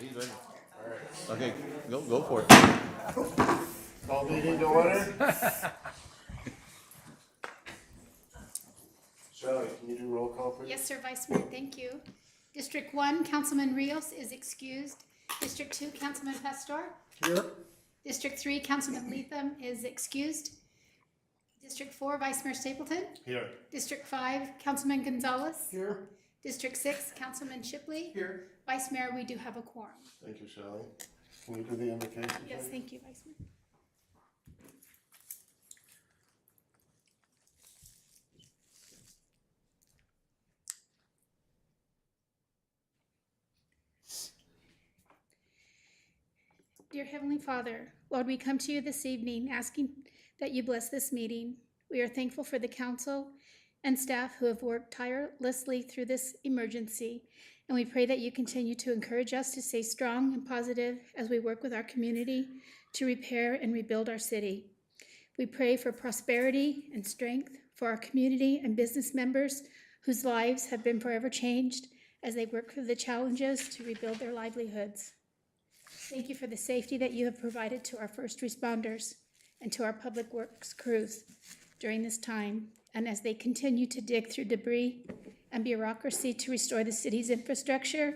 He's ready. Okay, go for it. Call meeting to order. Shelley, can you do roll call, please? Yes, sir, Vice Mayor, thank you. District 1, Councilman Rios is excused. District 2, Councilman Pastor. Here. District 3, Councilman Leatham is excused. District 4, Vice Mayor Stapleton. Here. District 5, Councilman Gonzalez. Here. District 6, Councilman Shipley. Here. Vice Mayor, we do have a quorum. Thank you, Shelley. Can you do the invocation? Yes, please? thank you, Vice Mayor. Dear Heavenly Father, Lord, we come to you this evening asking that you bless this meeting. We are thankful for the council and staff who have worked tirelessly through this emergency, and we pray that you continue to encourage us to stay strong and positive as we work with our community to repair and rebuild our city. We pray for prosperity and strength for our community and business members whose lives have been forever changed as they work through the challenges to rebuild their livelihoods. Thank you for the safety that you have provided to our first responders and to our public works crews during this time, and as they continue to dig through debris and bureaucracy to restore the city's infrastructure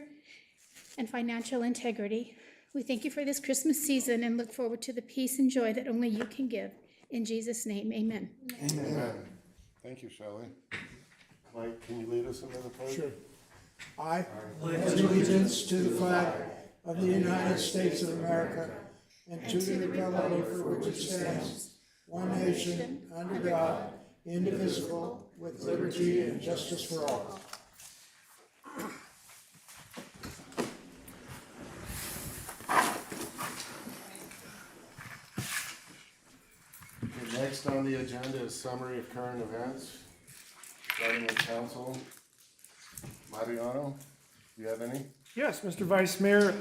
and financial integrity. We thank you for this Christmas season and look forward to the peace and joy that only you can give. In Jesus' name, amen. Amen. Thank you, Shelley. Mike, can you lead us into the pledge? Sure. I pledge allegiance to the flag of the United States of America and to the republic for which it stands, one nation, under God, indivisible, with liberty and justice for all. Okay, next on the agenda is summary of current events, starting with council. Mariano, do you have any? Yes, Mr. Vice Mayor,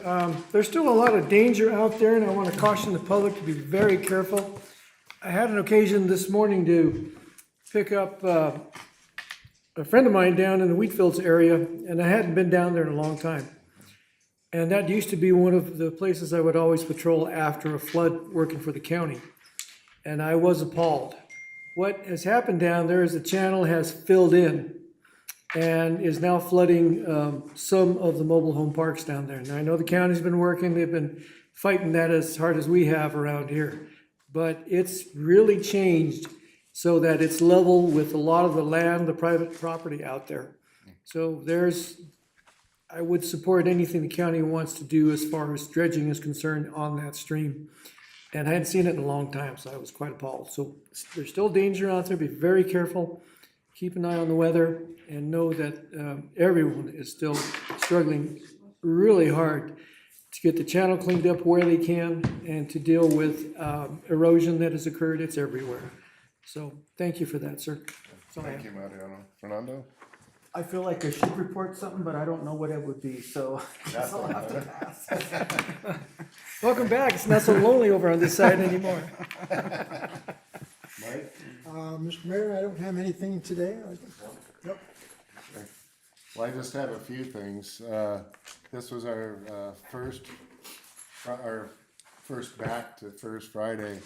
there's still a lot of danger out there, and I want to caution the public to be very careful. I had an occasion this morning to pick up a friend of mine down in the Wheatfields area, and I hadn't been down there in a long time. And that used to be one of the places I would always patrol after a flood working for the county. And I was appalled. What has happened down there is the channel has filled in and is now flooding some of the mobile home parks down there. Now, I know the county's been working, they've been fighting that as hard as we have around here. But it's really changed so that it's level with a lot of the land, the private property out there. So I would support anything the county wants to do as far as dredging is concerned on that stream. And I hadn't seen it in a long time, so I was quite appalled. So there's still danger out there, be very careful. Keep an eye on the weather and know that everyone is still struggling really hard to get the channel cleaned up where they can and to deal with erosion that has occurred. It's everywhere. So thank you for that, sir. That's all I have. Thank you, Mariano. Fernando? I feel like I should report something, but I don't know what it would be, so That's I'll have to pass. Welcome back. It's not so lonely over on this side anymore. Mike? Mr. Mayor, I don't have anything today. Yep. Well, I just have a few things. This was our first back to First Friday,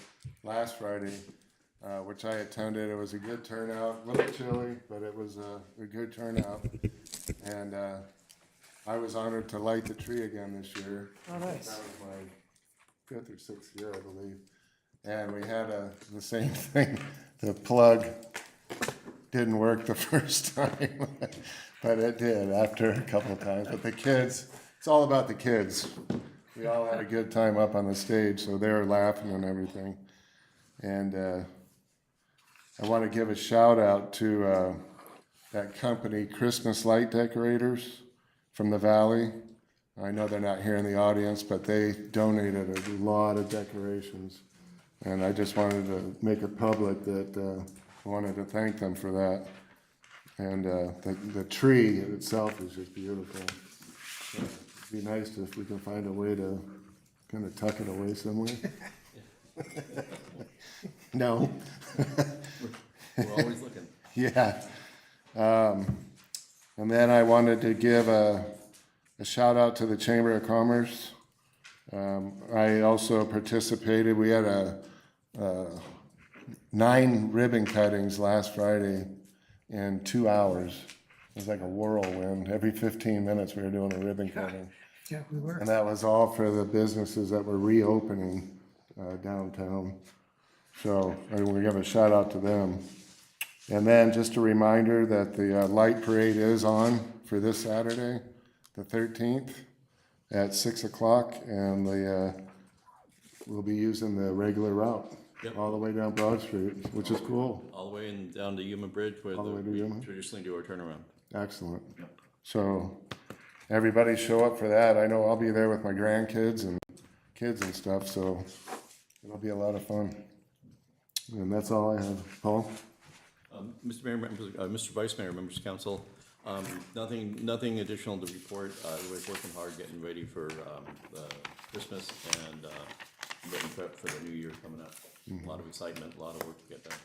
last Friday, which I attended. It was a good turnout, a little chilly, but it was a good turnout. And I was honored to light the tree again this year. Oh, nice. That was my 5th or 6th year, I believe. And we had the same thing. The plug didn't work the first time, but it did after a couple of times. But the kids, it's all about the kids. We all had a good time up on the stage, so they were laughing and everything. And I want to give a shout out to that company, Christmas Light Decorators from the Valley. I know they're not here in the audience, but they donated a lot of decorations. And I just wanted to make it public that I wanted to thank them for that. And the tree itself is just beautiful. So it'd be nice if we can find a way to kind of tuck it away somewhere. No. We're always looking. Yeah. And then I wanted to give a a shout out to the Chamber of Commerce. I also participated. We had 9 ribbon cuttings last Friday in 2 hours. It was like a whirlwind. Every 15 minutes we were doing a ribbon cutting. Yeah, we were. And that was all for the businesses that were reopening downtown. So we give a shout out to them. And then just a reminder that the light parade is on for this Saturday, the 13th at 6 o'clock, and we'll be using the regular route Yep. all the way down Broad Street, which is cool. All the way in, down to Yuma Bridge where All the way to we Yuma? traditionally do our turnaround. Excellent. So everybody show up for that. I know I'll be there with my grandkids and kids and stuff, so it'll be a lot of fun. And that's all I have. Paul? Mr. Mayor, Mr. Vice Mayor, members of council, nothing additional to report. Everybody's working hard, getting ready for Christmas and getting prepped for the new year coming up. A lot of excitement, a lot of work to get done.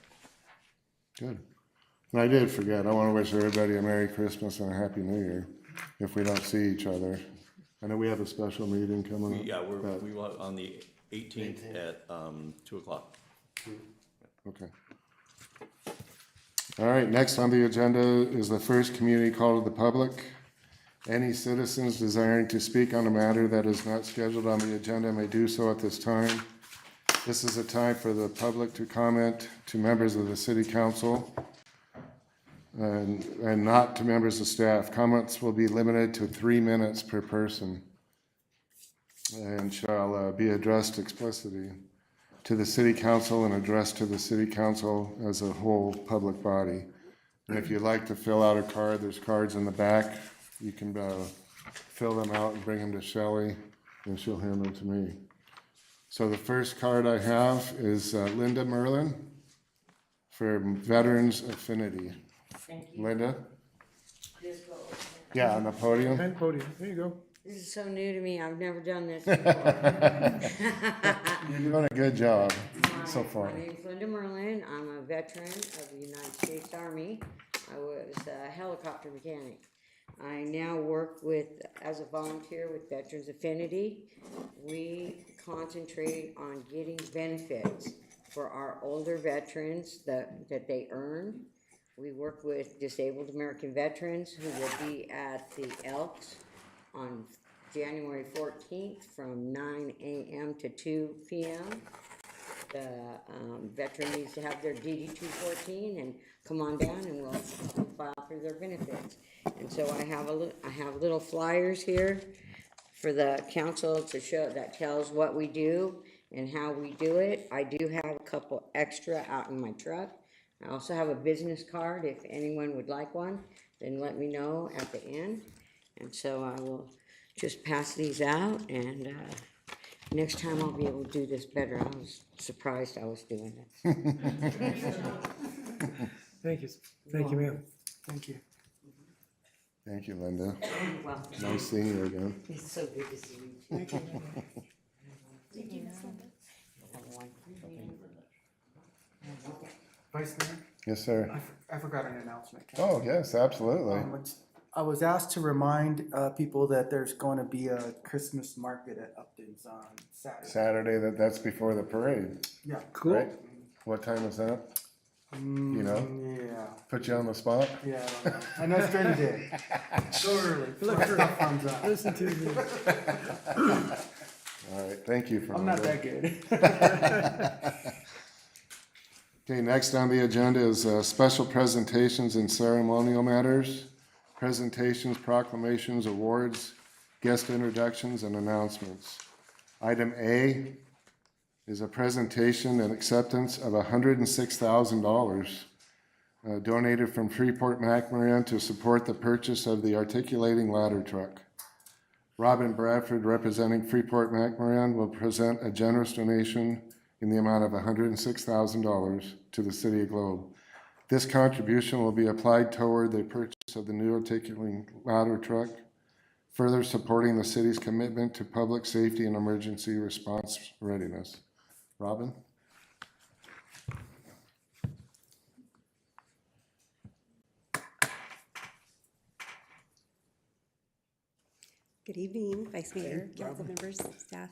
Good. And I did forget, I want to wish everybody a Merry Christmas and a Happy New Year if we don't see each other. I know we have a special meeting coming up. Yeah, but- we will on the 18th at 2 o'clock. Okay. All right, next on the agenda is the first community call to the public. Any citizens desiring to speak on a matter that is not scheduled on the agenda may do so at this time. This is a time for the public to comment to members of the city council and not to members of staff. Comments will be limited to 3 minutes per person and shall be addressed explicitly to the city council and addressed to the city council as a whole public body. And if you'd like to fill out a card, there's cards in the back. You can fill them out and bring them to Shelley, and she'll hand them to me. So the first card I have is Linda Merlin for Veterans Affinity. Thank you. Linda? Just go. Yeah, on the podium. And podium, there you go. This is so new to me. I've never done this before. You're doing a good job so far. My name's Linda Merlin. I'm a veteran of the United States Army. I was a helicopter mechanic. I now work as a volunteer with Veterans Affinity. We concentrate on getting benefits for our older veterans that they earn. We work with disabled American veterans who will be at the Elks on January 14th from 9 a.m. to 2 p.m. The veteran needs to have their DD 214 and come on down and we'll file for their benefits. And so I have little flyers here for the council to show that tells what we do and how we do it. I do have a couple extra out in my truck. I also have a business card. If anyone would like one, then let me know at the end. And so I will just pass these out, and next time I'll be able to do this better. I was surprised I was doing this. Thank you, ma'am. Thank you. Thank you, Linda. Well, Nice seeing you again. it's so good to see you. Thank you. Vice Mayor, Yes, sir. I forgot an announcement. Oh, yes, absolutely. I was asked to remind people that there's going to be a Christmas market at Upton's on Saturday. Saturday, that's before the parade, Yeah. Cool. right? What time is that? You know? Yeah. Put you on the spot? Yeah, I don't know. I know it's during the day. So early. Look, stuff comes out. Listen to me. All right, thank you for I'm not that good. Okay, next on the agenda is special presentations and ceremonial matters, presentations, proclamations, awards, guest introductions, and announcements. Item A is a presentation and acceptance of $106,000 donated from Freeport McMoran to support the purchase of the articulating ladder truck. Robin Bradford, representing Freeport McMoran, will present a generous donation in the amount of $106,000 to the City of Globe. This contribution will be applied toward the purchase of the new articulating ladder truck, further supporting the city's commitment to public safety and emergency response readiness. Robin? Good evening, Vice Mayor, council members, staff.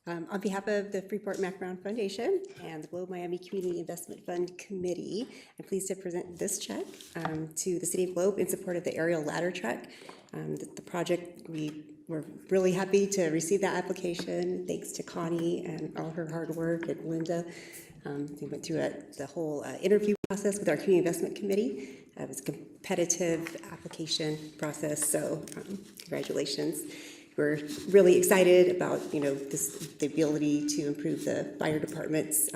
On behalf of the Freeport McMoran Foundation and the Globe Miami Community Investment Fund Committee, I'm pleased to present this check to the City of Globe in support of the aerial ladder truck. The project, we're really happy to receive that application. Thanks to Connie and all her hard work, and Linda. We went through the whole interview process with our Community Investment Committee. It was a competitive application process, so congratulations. We're really excited about, the ability to improve the fire departments,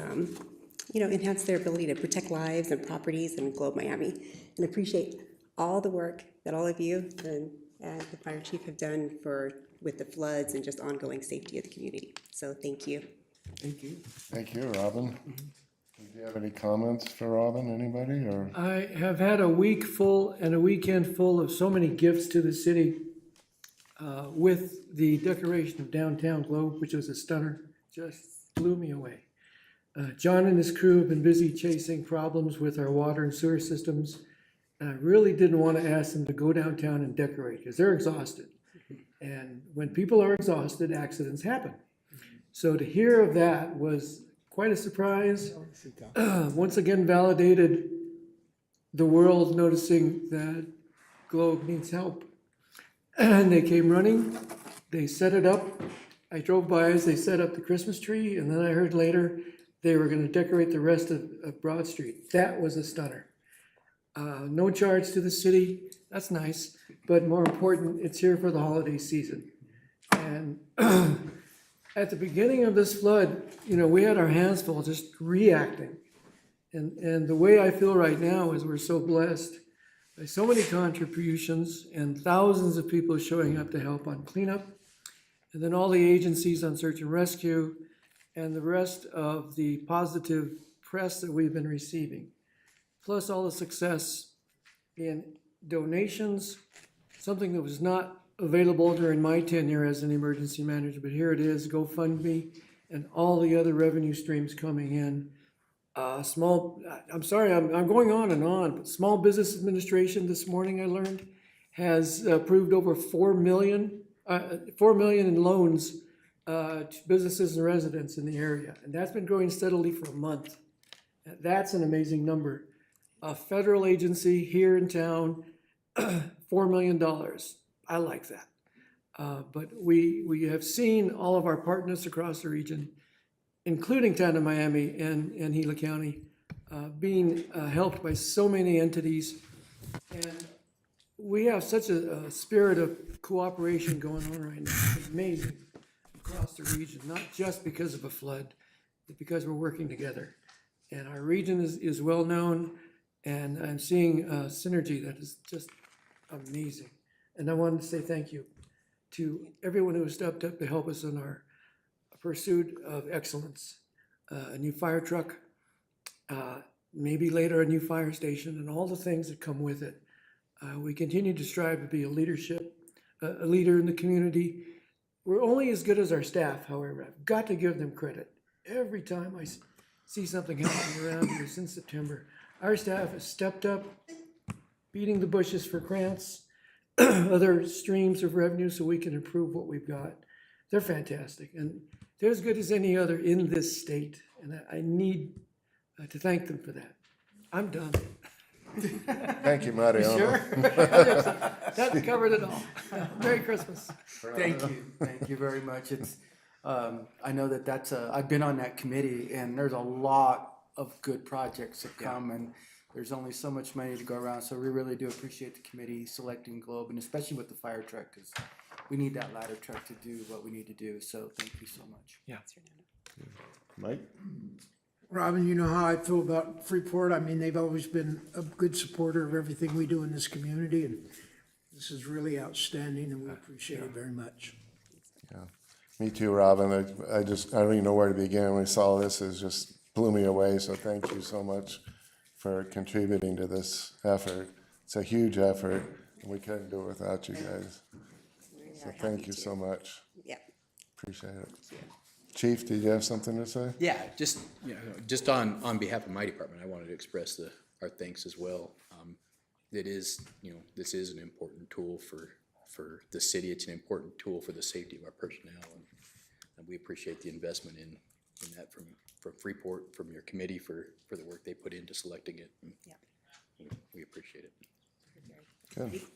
enhance their ability to protect lives and properties in Globe Miami, and appreciate all the work that all of you and the fire chief have done with the floods and just ongoing safety of the community. So thank you. Thank you. Thank you, Robin. Do you have any comments for Robin, anybody, or? I have had a week full and a weekend full of so many gifts to the city with the decoration of downtown Globe, which was a stunner, just blew me away. John and his crew have been busy chasing problems with our water and sewer systems. And I really didn't want to ask them to go downtown and decorate because they're exhausted. And when people are exhausted, accidents happen. So to hear of that was quite a surprise. Once again validated the world noticing that Globe needs help. And they came running, they set it up. I drove by as they set up the Christmas tree, and then I heard later they were gonna decorate the rest of Broad Street. That was a stunner. No charge to the city, that's nice, but more important, it's here for the holiday season. And at the beginning of this flood, we had our hands full just reacting. And the way I feel right now is we're so blessed by so many contributions and thousands of people showing up to help on cleanup. And then all the agencies on search and rescue and the rest of the positive press that we've been receiving. Plus all the success in donations, something that was not available during my tenure as an emergency manager, but here it is, GoFundMe, and all the other revenue streams coming in. I'm sorry, I'm going on, but Small Business Administration this morning I learned has approved over $4 million in loans to businesses and residents in the area, and that's been growing steadily for a month. That's an amazing number. A federal agency here in town, $4 million. I like that. But we have seen all of our partners across the region, including town of Miami and Gila County, being helped by so many entities. And we have such a spirit of cooperation going on right now. It's amazing across the region, not just because of a flood, but because we're working together. And our region is well known, and I'm seeing synergy that is just amazing. And I wanted to say thank you to everyone who has stepped up to help us in our pursuit of excellence. A new fire truck, maybe later a new fire station, and all the things that come with it. We continue to strive to be a leader in the community. We're only as good as our staff, however. I've got to give them credit. Every time I see something happening around here since September, our staff has stepped up, beating the bushes for grants, other streams of revenue so we can improve what we've got. They're fantastic, and they're as good as any other in this state, and I need to thank them for that. I'm done. Thank you, Mariano. Sure? That covered it all. Merry Christmas. Thank you very much. It's, I know that's, I've been on that committee, and there's a lot of good projects that come, and there's only so much money to go around, so we really do appreciate the committee selecting Globe, and especially with the fire truck, because we need that ladder truck to do what we need to do, so thank you so much. Yeah. Mike? Robin, you know how I feel about Freeport. I mean, they've always been a good supporter of everything we do in this community, and this is really outstanding, and we appreciate it very much. Yeah, me too, Robin. I don't even know where to begin. When we saw this, it just blew me away, so thank you so much for contributing to this effort. It's a huge effort, and we couldn't do it without you guys. So thank you so much. Yeah. Appreciate it. Chief, did you have something to say? Yeah, just on behalf of my department, I wanted to express our thanks as well. This is an important tool for the city. It's an important tool for the safety of our personnel, and we appreciate the investment in that from Freeport, from your committee for the work they put into selecting it. Yeah. We appreciate it.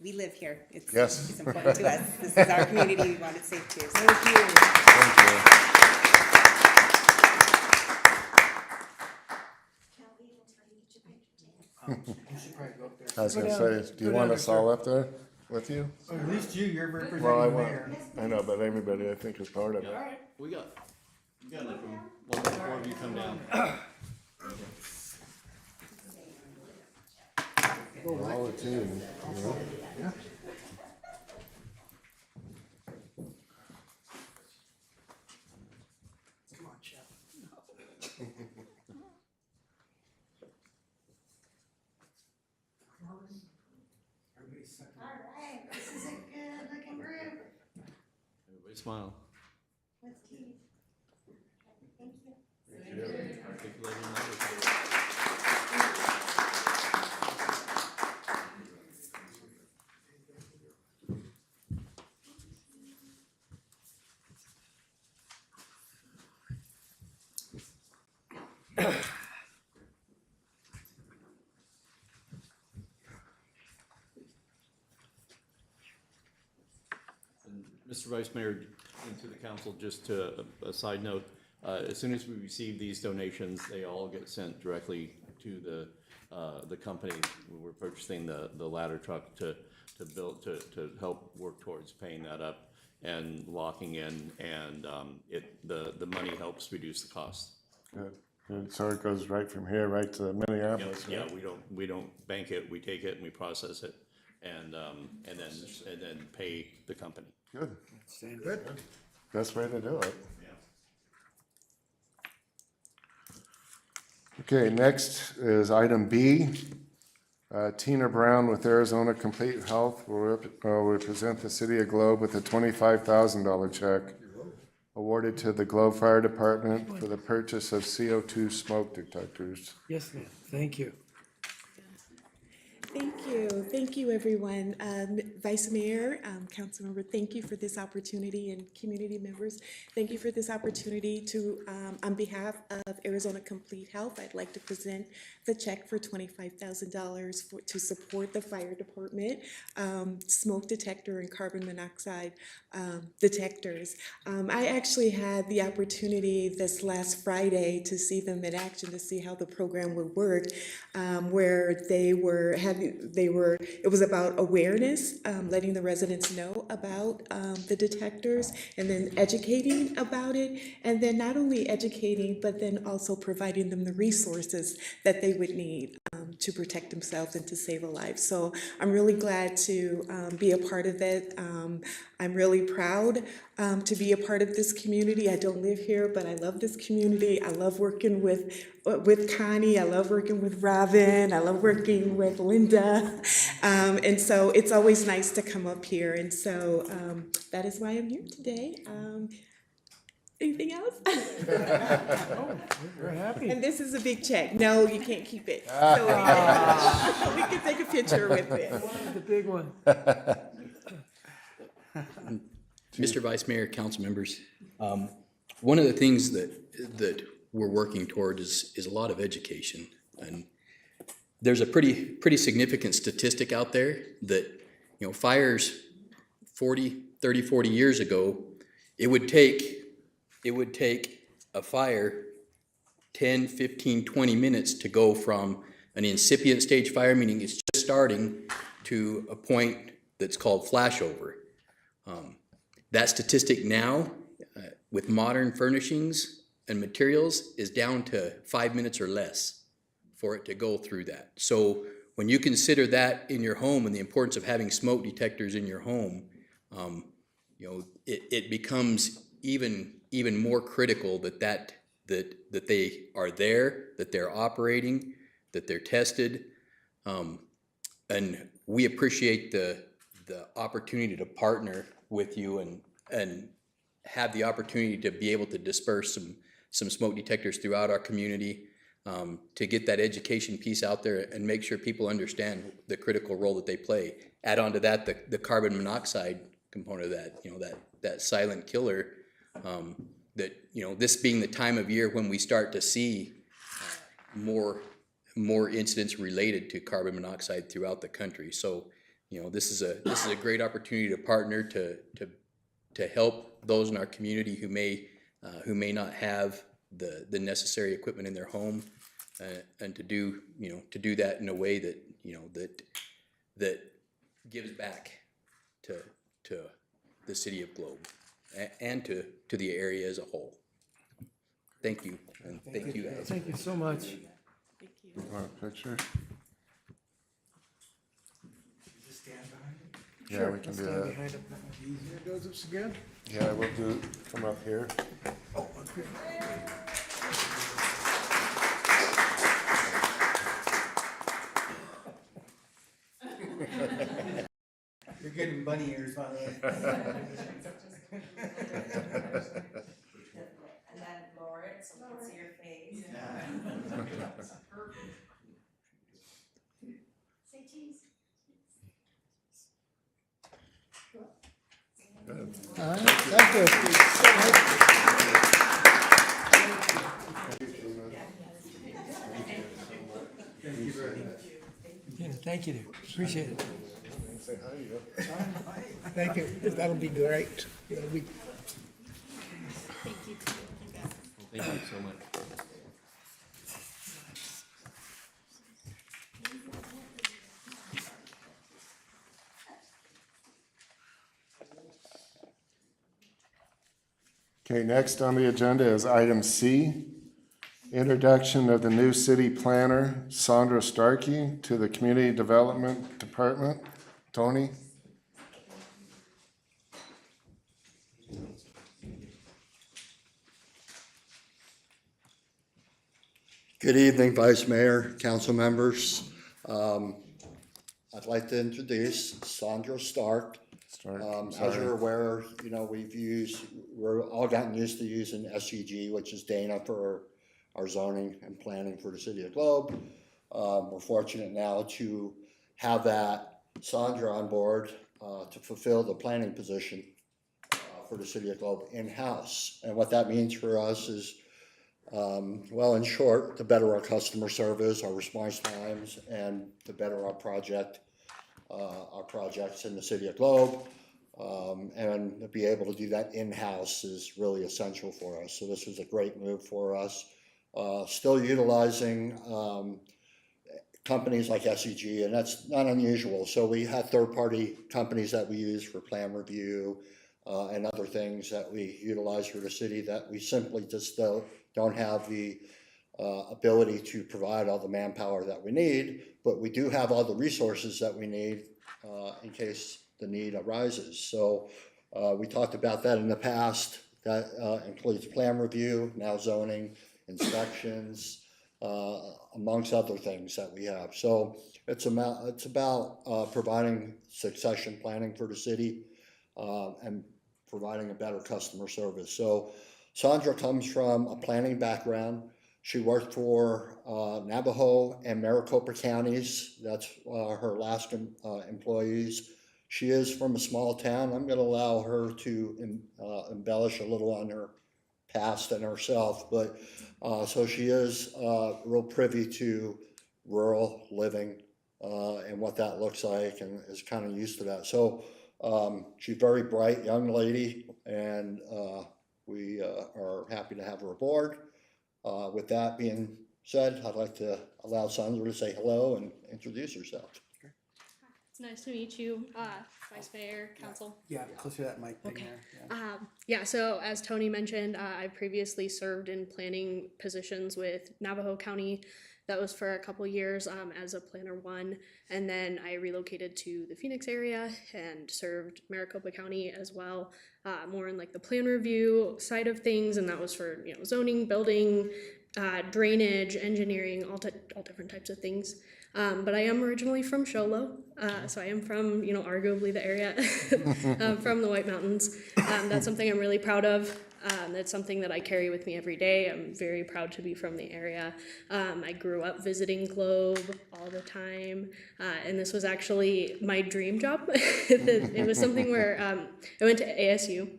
We live here. It's, Yes. it's important to us. This is our community. We want it safe too. So Thank you. I was gonna say, do you want us all up there with you? At least you're Well, I representing the want, mayor. I know, but everybody I think is part of it. We got it from one more of you come down. All the team, you know? Come on, Chef. Alright, this is a good looking group. Everybody smile. Let's keep. Thank you. Articulating numbers. And Mr. Vice Mayor, and to the council, just to a side note, as soon as we receive these donations, they all get sent directly to the company. We're purchasing the ladder truck to build, to help work towards paying that up and locking in, and the money helps reduce the cost. Good, good. So it goes right from here, right to Minneapolis, Yeah, right? we don't bank it, we take it and we process it, and then pay the company. Good. Good. Best way to do it. Okay, next is item B. Tina Brown with Arizona Complete Health will represent the city of Globe with a $25,000 check awarded to the Globe Fire Department for the purchase of CO2 smoke detectors. Yes, ma'am. Thank you. Thank you, everyone. Vice Mayor, Councilmember, thank you for this opportunity, and community members, thank you for this opportunity to, on behalf of Arizona Complete Health, I'd like to present the check for $25,000 to support the fire department, smoke detector and carbon monoxide detectors. I actually had the opportunity this last Friday to see them in action, to see how the program would work, where it was about awareness, letting the residents know about the detectors, and then educating about it, and then not only educating, but then also providing them the resources that they would need to protect themselves and to save a life. So I'm really glad to be a part of it. I'm really proud to be a part of this community. I don't live here, but I love this community. I love working with Connie. I love working with Robin. I love working with Linda. And so it's always nice to come up here. And so that is why I'm here today. Anything else? Oh, we're happy. And this is a big check. No, you can't keep it. So we can take a picture with it. The big one. Mr. Vice Mayor, council members, one of the things that we're working toward is a lot of education. And there's a pretty significant statistic out there that, fires 30, 40 years ago, it would take a fire 10, 15, 20 minutes to go from an incipient stage fire, meaning it's just starting, to a point that's called flashover. That statistic now, with modern furnishings and materials, is down to 5 minutes or less for it to go through that. So when you consider that in your home and the importance of having smoke detectors in your home, it becomes even more critical that they are there, that they're operating, that they're tested, and we appreciate the opportunity to partner with you and have the opportunity to be able to disperse some smoke detectors throughout our community. to get that education piece out there and make sure people understand the critical role that they play. Add on to that the carbon monoxide component of that, you know, that silent killer, that, you know, this being the time of year when we start to see more incidents related to carbon monoxide throughout the country. So, you know, this is a great opportunity to partner to help those in our community who may not have the necessary equipment in their home, and to do that in a way that, you know, that gives back to the city of Globe and to the area as a whole. Thank you, and thank you guys. Thank you so much. You want a picture? Yeah, we can do Stand that. behind him. Here goes this again. Yeah, we'll come up here. Oh, okay. You're getting bunny ears, by the way. And then lower it so we can see your face. Say cheese. Yeah, thank you, appreciate it. Thank you. That'll be great. It'll be. Thank you so much. Okay, next on the agenda is item C, introduction of the new city planner, Sandra Starkey, to the Community Development Department. Tony? Good evening, Vice Mayor, council members. I'd like to introduce Sandra Stark. As you're aware, you know, we're all gotten used to using SCG, which is Dana, for our zoning and planning for the city of Globe. We're fortunate now to have that Sandra on board to fulfill the planning position for the city of Globe in-house. And what that means for us is, well, in short, to better our customer service, our response times, and to better our projects in the city of Globe. And to be able to do that in-house is really essential for us. So this was a great move for us. Still utilizing companies like SCG, and that's not unusual. So we had third-party companies that we use for plan review and other things that we utilize for the city that we simply just don't have the ability to provide all the manpower that we need, but we do have all the resources that we need in case the need arises. So we talked about that in the past. That includes plan review, now zoning, inspections, amongst other things that we have. So it's about providing succession planning for the city and providing a better customer service. So Sandra comes from a planning background. She worked for Navajo and Maricopa counties. That's her last employees. She is from a small town. I'm going to allow her to embellish a little on her past and herself, but so she is real privy to rural living and what that looks like, and is kind of used to that. So she's a very bright young lady, and we are happy to have her aboard. With that being said, I'd like to allow Sandra to say hello and introduce herself. It's nice to meet you, Vice Mayor, Council. Yeah, closer to that mic thing Okay. there. Yeah, so as Tony mentioned, I previously served in planning positions with Navajo County. That was for a couple years as a Planner 1, and then I relocated to the Phoenix area and served Maricopa County as well, more in like the plan review side of things, and that was for, you know, zoning, building, drainage, engineering, all different types of things. But I am originally from Show Low, so I am from, you know, arguably the area from the White Mountains. That's something I'm really proud of. That's something that I carry with me every day. I'm very proud to be from the area. I grew up visiting Globe all the time, and this was actually my dream job. It was something where I went to ASU.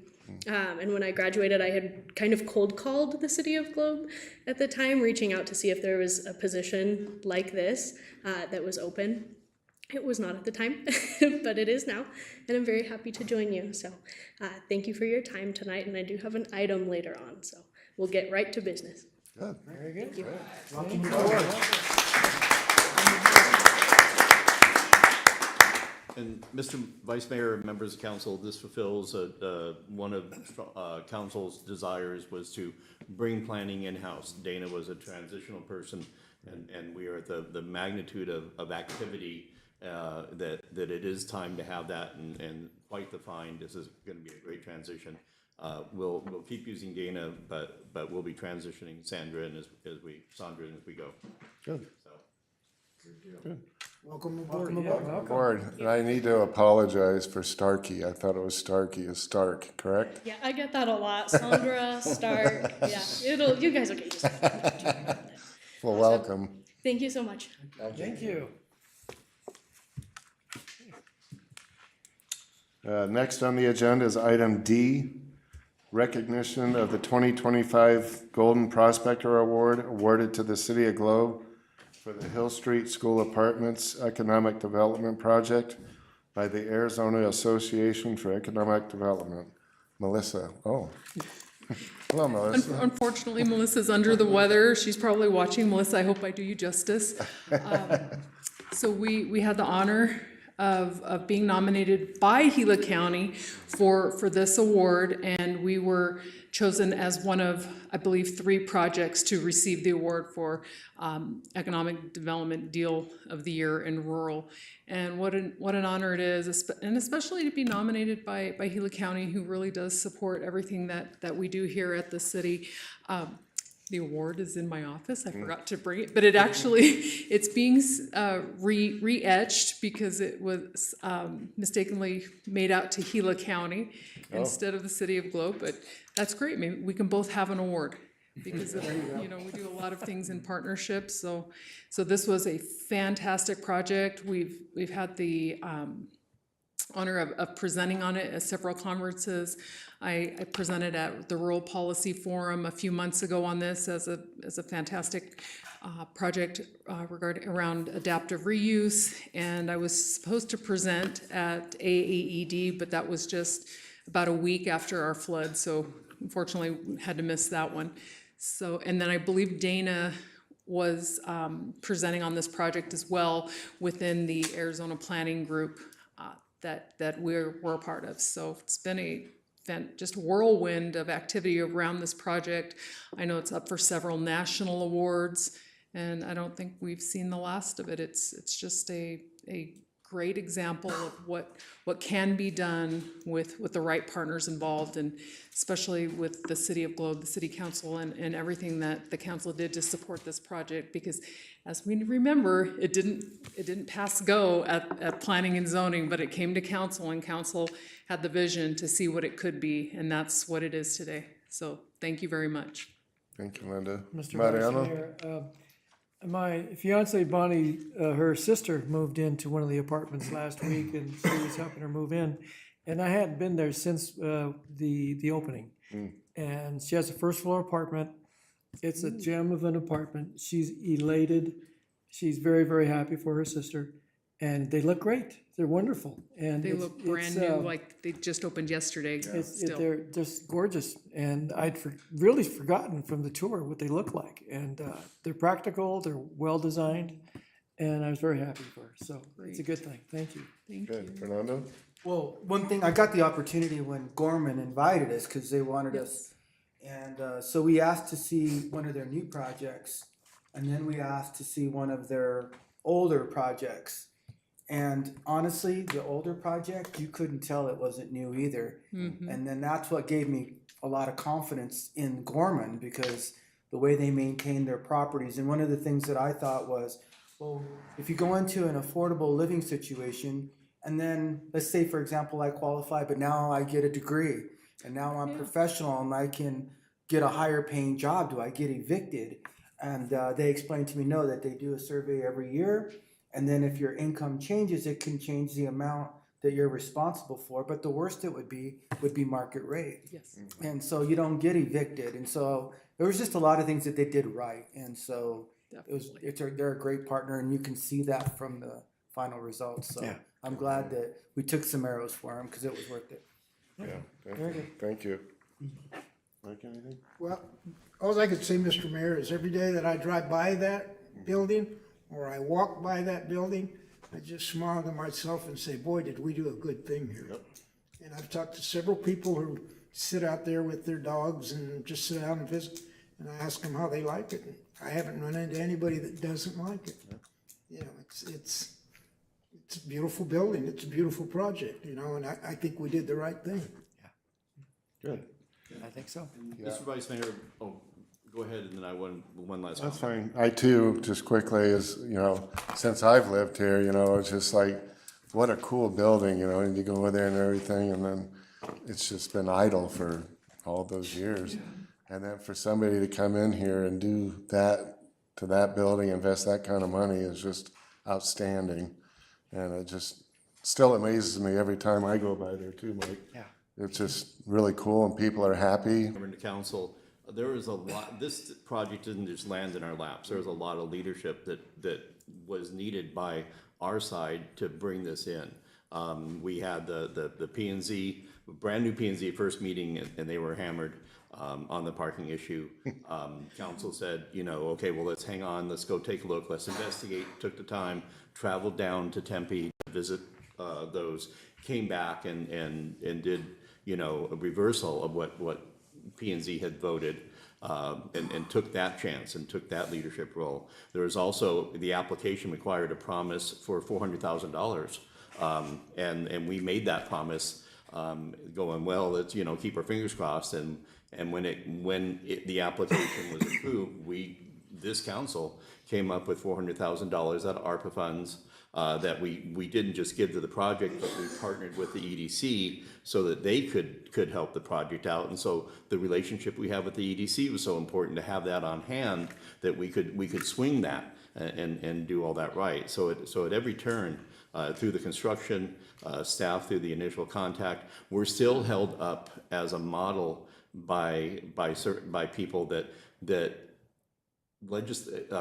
And when I graduated, I had kind of cold called the city of Globe at the time, reaching out to see if there was a position like this that was open. It was not at the time, but it is now, and I'm very happy to join you. So thank you for your time tonight, and I do have an item later on, so we'll get right to business. Good. Very good. Thank you. Welcome aboard. And Mr. Vice Mayor, members of council, this fulfills one of council's desires was to bring planning in-house. Dana was a transitional person, and we are at the magnitude of activity that it is time to have that, and quite the find. This is going to be a great transition. We'll keep using Dana, but we'll be transitioning Sandra as we go. Good. So. Good. Welcome aboard. Board, and I need to apologize for Starkey. I thought it was Starkey, it's Stark, correct? Yeah, I get that a lot. Sandra, Stark, yeah, you guys will get used to it. Well, welcome. Thank you so much. Thank you. Next on the agenda is item D, recognition of the 2025 Golden Prospector Award awarded to the City of Globe for the Hill Street School Apartments Economic Development Project by the Arizona Association for Economic Development. Melissa, oh. Hello, Melissa. Unfortunately, Melissa's under the weather. She's probably watching. Melissa, I hope I do you justice. So we had the honor of being nominated by Gila County for this award, and we were chosen as one of, I believe, 3 projects to receive the award for Economic Development Deal of the Year in Rural. And what an honor it is, and especially to be nominated by Gila County, who really does support everything that we do here at the city. The award is in my office. I forgot to bring it, but it's being re-etched because it was mistakenly made out to Gila County instead of the City of Globe. But that's great. Maybe we can both have an award because we do a lot of things in partnership. So this was a fantastic project. We've had the honor of presenting on it at several conferences. I presented at the Rural Policy Forum a few months ago on this as a fantastic project around adaptive reuse, and I was supposed to present at AAED, but that was just about a week after our flood, so unfortunately had to miss that one. So, and then I believe Dana was presenting on this project as well within the Arizona Planning Group that we're a part of. So it's been just whirlwind of activity around this project. I know it's up for several national awards, and I don't think we've seen the last of it. It's just a great example of what can be done with the right partners involved, and especially with the City of Globe, the City Council, and everything that the council did to support this project. Because as we remember, it didn't pass go at planning and zoning, but it came to council, and council had the vision to see what it could be, and that's what it is today. So thank you very much. Thank you, Linda. Mr. Mariano? Vice Mayor, my fiance Bonnie, her sister moved into one of the apartments last week, and she was helping her move in. And I hadn't been there since the opening. And she has a first floor apartment. It's a gem of an apartment. She's elated. She's very, very happy for her sister. And they look great. They're wonderful. And They look brand new, like they just opened yesterday. they're just gorgeous, and I'd really forgotten from the tour what they look like. And they're practical, they're well designed, and I was very happy for her. So it's a good thing. Thank you. Good. Fernando? Well, one thing, I got the opportunity when Gorman invited us because they wanted us. And so we asked to see one of their new projects, and then we asked to see one of their older projects. And honestly, the older project, you couldn't tell it wasn't new either. And then that's what gave me a lot of confidence in Gorman, because the way they maintain their properties. And one of the things that I thought was, well, if you go into an affordable living situation, and then let's say, for example, I qualify, but now I get a degree. And now I'm professional and I can get a higher paying job. Do I get evicted? And they explained to me, no, that they do a survey every year. And then if your income changes, it can change the amount that you're responsible for. But the worst it would be market rate. Yes. And so you don't get evicted. And so there was just a lot of things that they did right. And so they're a great partner, and you can see that from the final results. So Yeah. I'm glad that we took some arrows for them because it was worth it. Yeah, Very good. thank you. Mike, anything? Well, all I could say, Mr. Mayor, is every day that I drive by that building or I walk by that building, I just smile to myself and say, boy, did we do a good thing here. And I've talked to several people who sit out there with their dogs and just sit down and visit, and I ask them how they like it. And I haven't run into anybody that doesn't like it. You know, it's a beautiful building. It's a beautiful project, you know, and I think we did the right thing. Good. I think so. Mr. Vice Mayor, go ahead, and then I one last That's comment. fine. I too, just quickly, is, you know, since I've lived here, you know, it's just like, what a cool building, you know, and you go over there and everything, and then it's just been idle for all those years. And then for somebody to come in here and do that to that building, invest that kind of money is just outstanding. And it just still amazes me every time I go by there too, Mike. Yeah. It's just really cool, and people are happy. Member to council, there is a lot, this project didn't just land in our laps. There was a lot of leadership that was needed by our side to bring this in. We had the P&Z, brand new P&Z first meeting, and they were hammered on the parking issue. Council said, you know, okay, well, let's hang on, let's go take a look, let's investigate. Took the time, traveled down to Tempe to visit those, came back and did, you know, a reversal of what P&Z had voted, and took that chance and took that leadership role. There was also, the application required a promise for $400,000, and we made that promise, going, well, let's, you know, keep our fingers crossed, and when the application was approved, this council came up with $400,000 out of ARPA funds, that we didn't just give to the project, but we partnered with the EDC so that they could help the project out. And so the relationship we have with the EDC was so important to have that on hand, that we could swing that and do all that right. So at every turn, through the construction, staff, through the initial contact, we're still held up as a model by people that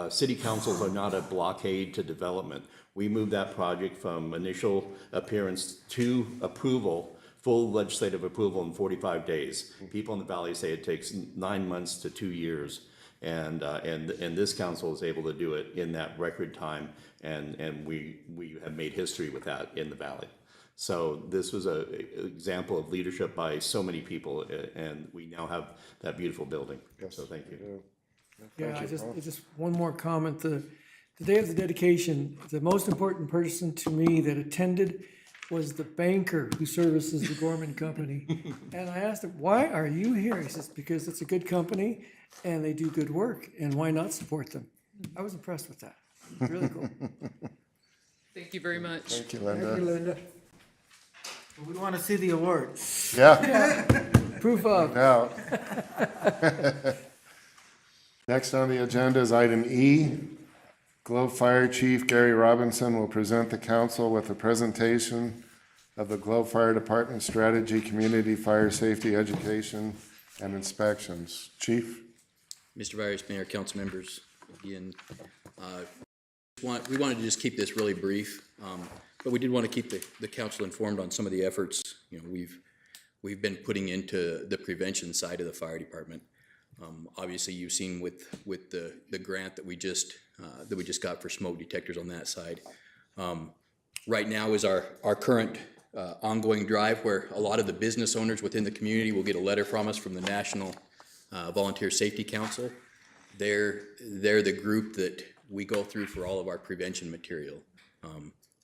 city councils are not a blockade to development. We moved that project from initial appearance to approval, full legislative approval in 45 days. People in the valley say it takes 9 months to 2 years. And this council is able to do it in that record time, and we have made history with that in the valley. So this was an example of leadership by so many people, and we now have that beautiful building. So thank you. Yeah, just one more comment. The day of the dedication, the most important person to me that attended was the banker who services the Gorman Company. And I asked him, why are you here? He says, because it's a good company and they do good work, and why not support them? I was impressed with that. Really cool. Thank you very much. Thank you, Thank you, Linda. Linda. We want to see the award. Yeah, Proof of. now. Next on the agenda is item E. Globe Fire Chief Gary Robinson will present the council with a presentation of the Globe Fire Department strategy, community fire safety education, and inspections. Chief? Mr. Vice Mayor, council members, again, we wanted to just keep this really brief, but we did want to keep the council informed on some of the efforts, you know, we've been putting into the prevention side of the fire department. Obviously, you've seen with the grant that we just got for smoke detectors on that side. Right now is our current ongoing drive, where a lot of the business owners within the community will get a letter from us from the National Volunteer Safety Council. They're the group that we go through for all of our prevention material.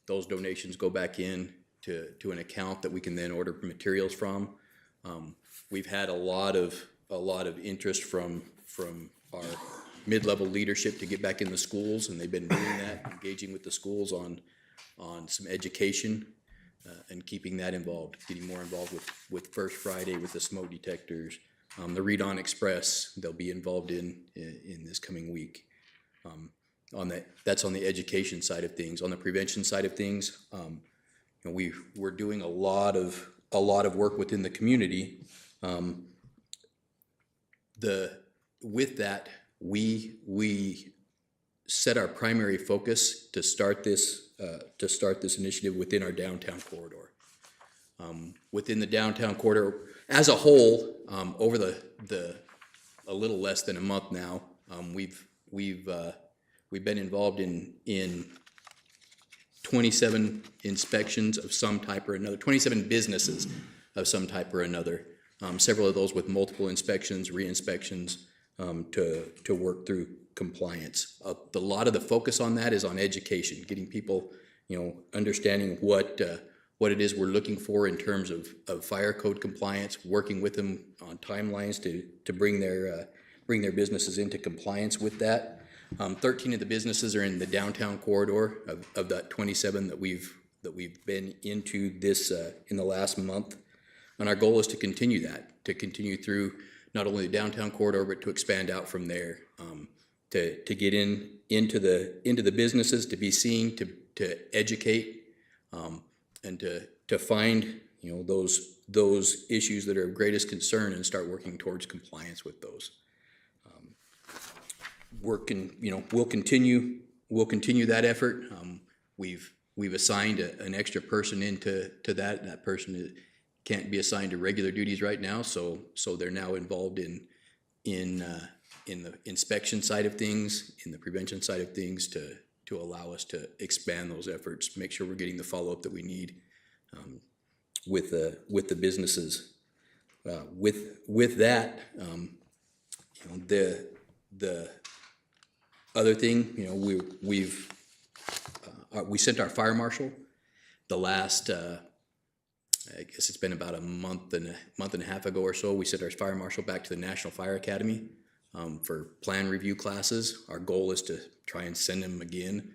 Those donations go back in to an account that we can then order materials from. We've had a lot of interest from our mid-level leadership to get back in the schools, and they've been doing that, engaging with the schools on some education. and keeping that involved, getting more involved with First Friday, with the smoke detectors. The Read On Express, they'll be involved in this coming week. That's on the education side of things. On the prevention side of things, we're doing a lot of work within the community. With that, we set our primary focus to start this initiative within our downtown corridor. Within the downtown corridor as a whole, over a little less than a month now, we've been involved in 27 inspections of some type or another, 27 businesses of some type or another. Several of those with multiple inspections, re-inspections, to work through compliance. A lot of the focus on that is on education, getting people, understanding what it is we're looking for in terms of fire code compliance, working with them on timelines to bring their businesses into compliance with that. 13 of the businesses are in the downtown corridor of that 27 that we've been into this in the last month. And our goal is to continue through not only the downtown corridor, but to expand out from there, to get into the businesses, to be seen, to educate, and to find those issues that are of greatest concern and start working towards compliance with those. We'll continue that effort. We've assigned an extra person into that, and that person can't be assigned to regular duties right now, so they're now involved in the inspection side of things, in the prevention side of things, to allow us to expand those efforts, make sure we're getting the follow-up that we need with the businesses. With that, the other thing, we sent our fire marshal the last. I guess it's been about a month and a half ago or so. We sent our fire marshal back to the National Fire Academy for plan review classes. Our goal is to try and send him again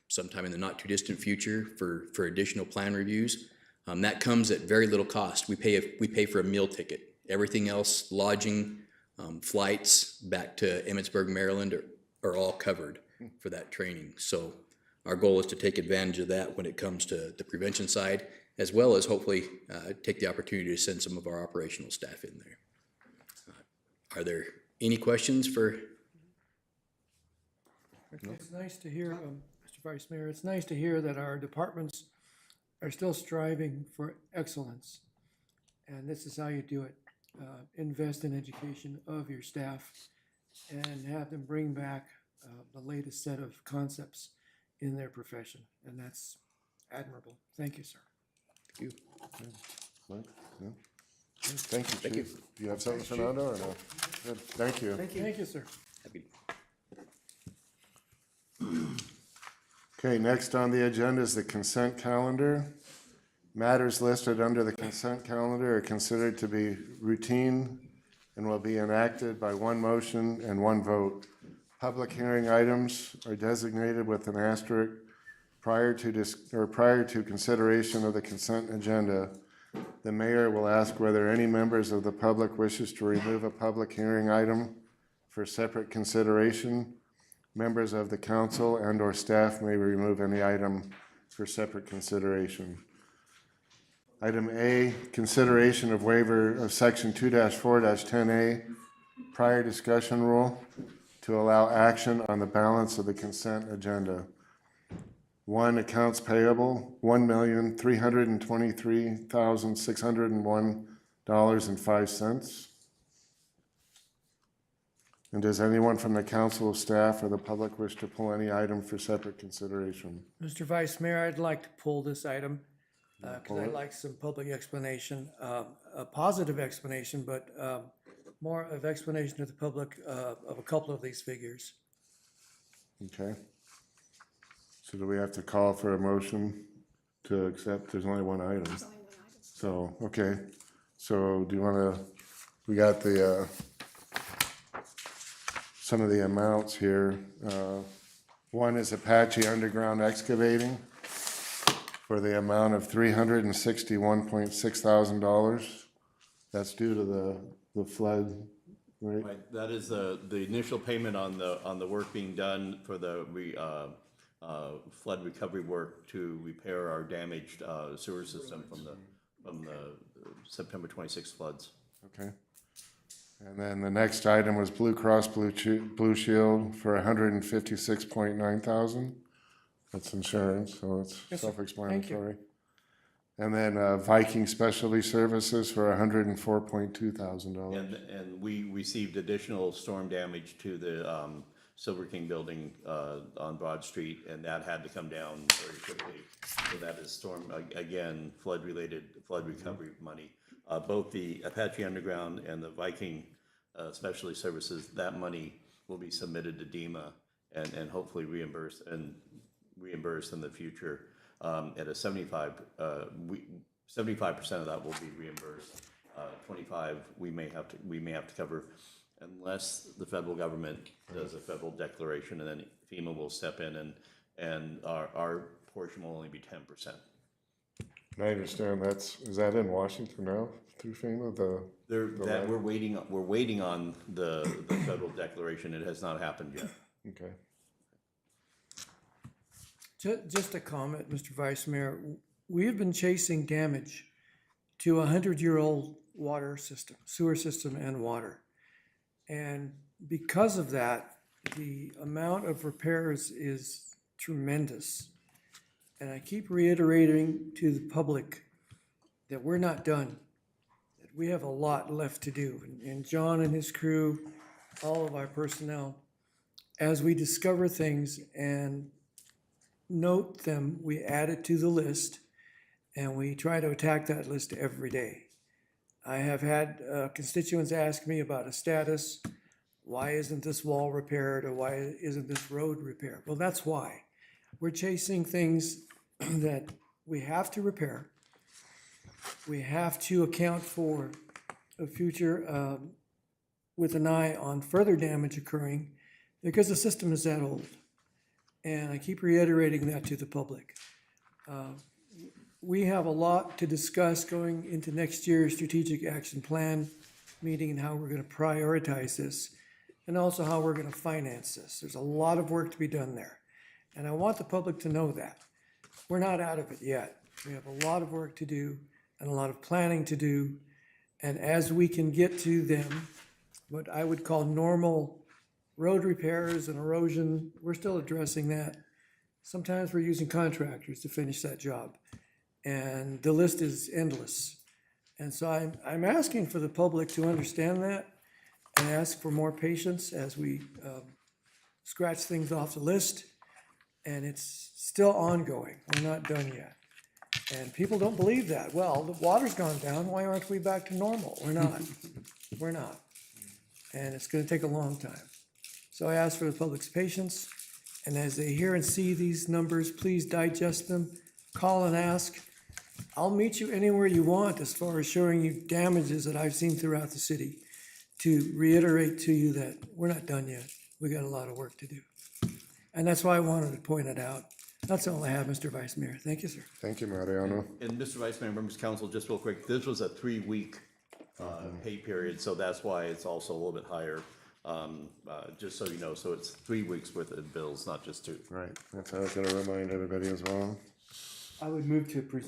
sometime in the not too distant future for additional plan reviews. That comes at very little cost. We pay for a meal ticket. Everything else, lodging, flights back to Emmitsburg, Maryland, are all covered for that training. So our goal is to take advantage of that when it comes to the prevention side, as well as hopefully take the opportunity to send some of our operational staff in there. Are there any questions for? It's nice to hear, Mr. Vice Mayor, it's nice to hear that our departments are still striving for excellence. And this is how you do it. Invest in education of your staff and have them bring back the latest set of concepts in their profession. And that's admirable. Thank you, sir. Thank you. Mike? No? Thank you, Chief. Do you have something, Fernando, or no? Good. Thank you. Thank you, sir. Happy. Okay, next on the agenda is the consent calendar. Matters listed under the consent calendar are considered to be routine and will be enacted by one motion and one vote. Public hearing items are designated with an asterisk prior to consideration of the consent agenda. The mayor will ask whether any members of the public wishes to remove a public hearing item for separate consideration. Members of the council and/or staff may remove any item for separate consideration. Item A, consideration of waiver of section 2-4-10A, prior discussion rule to allow action on the balance of the consent agenda. 1, accounts payable, $1,323,601.05. And does anyone from the council, staff, or the public wish to pull any item for separate consideration? Mr. Vice Mayor, I'd like to pull this item because pull I'd it? like some public explanation, a positive explanation, but more of explanation to the public of a couple of these figures. Okay. So do we have to call for a motion to accept? There's only one item. So, okay. So do you want to, we got the, some of the amounts here. One is Apache Underground Excavating for the amount of $361,600. That's due to the flood, right? Right, that is the initial payment on the work being done for the flood recovery work to repair our damaged sewer system from the September 26 floods. Okay. And then the next item was Blue Cross Blue Shield for $156.9 thousand. That's insurance, so it's Yes, sir. self-explanatory. And then Viking Specialty Services for $104.2 thousand. And we received additional storm damage to the Silver King building on Broad Street, and that had to come down very quickly. So that is again, flood recovery money. Both the Apache Underground and the Viking Specialty Services, that money will be submitted to DEMA and hopefully reimbursed in the future at a 75% of that will be reimbursed. 25 we may have to cover unless the federal government does a federal declaration, and then FEMA will step in and our portion will only be 10%. I understand is that in Washington now through FEMA, We're waiting on the federal declaration. It has not happened yet. Okay. Just a comment, Mr. Vice Mayor. We have been chasing damage to a 100-year-old water system, sewer system and water. And because of that, the amount of repairs is tremendous. And I keep reiterating to the public that we're not done, that we have a lot left to do. And John and his crew, all of our personnel, as we discover things and note them, we add it to the list, and we try to attack that list every day. I have had constituents ask me about a status. Why isn't this wall repaired, or why isn't this road repaired? Well, that's why. We're chasing things that we have to repair. We have to account for a future with an eye on further damage occurring because the system is that old. And I keep reiterating that to the public. We have a lot to discuss going into next year's strategic action plan meeting and how we're going to prioritize this, and also how we're going to finance this. There's a lot of work to be done there. And I want the public to know that. We're not out of it yet. We have a lot of work to do and a lot of planning to do. And as we can get to them, what I would call normal road repairs and erosion, we're still addressing that. Sometimes we're using contractors to finish that job. And the list is endless. And so I'm asking for the public to understand that and ask for more patience as we scratch things off the list. And it's still ongoing. We're not done yet. And people don't believe that. Well, the water's gone down. Why aren't we back to normal? We're not. We're not. And it's going to take a long time. So I ask for the public's patience. And as they hear and see these numbers, please digest them. Call and ask. I'll meet you anywhere you want as far as showing you damages that I've seen throughout the city to reiterate to you that we're not done yet. We got a lot of work to do. And that's why I wanted to point it out. That's all I have, Mr. Vice Mayor. Thank you, sir. Thank you, Mariano. And Mr. Vice Mayor, members of council, just real quick, this was a 3-week pay period, so that's why it's also a little bit higher. Just so you know, so it's 3 weeks worth of bills, not just 2. Right, that's how I was gonna remind everybody as well. I would move to approve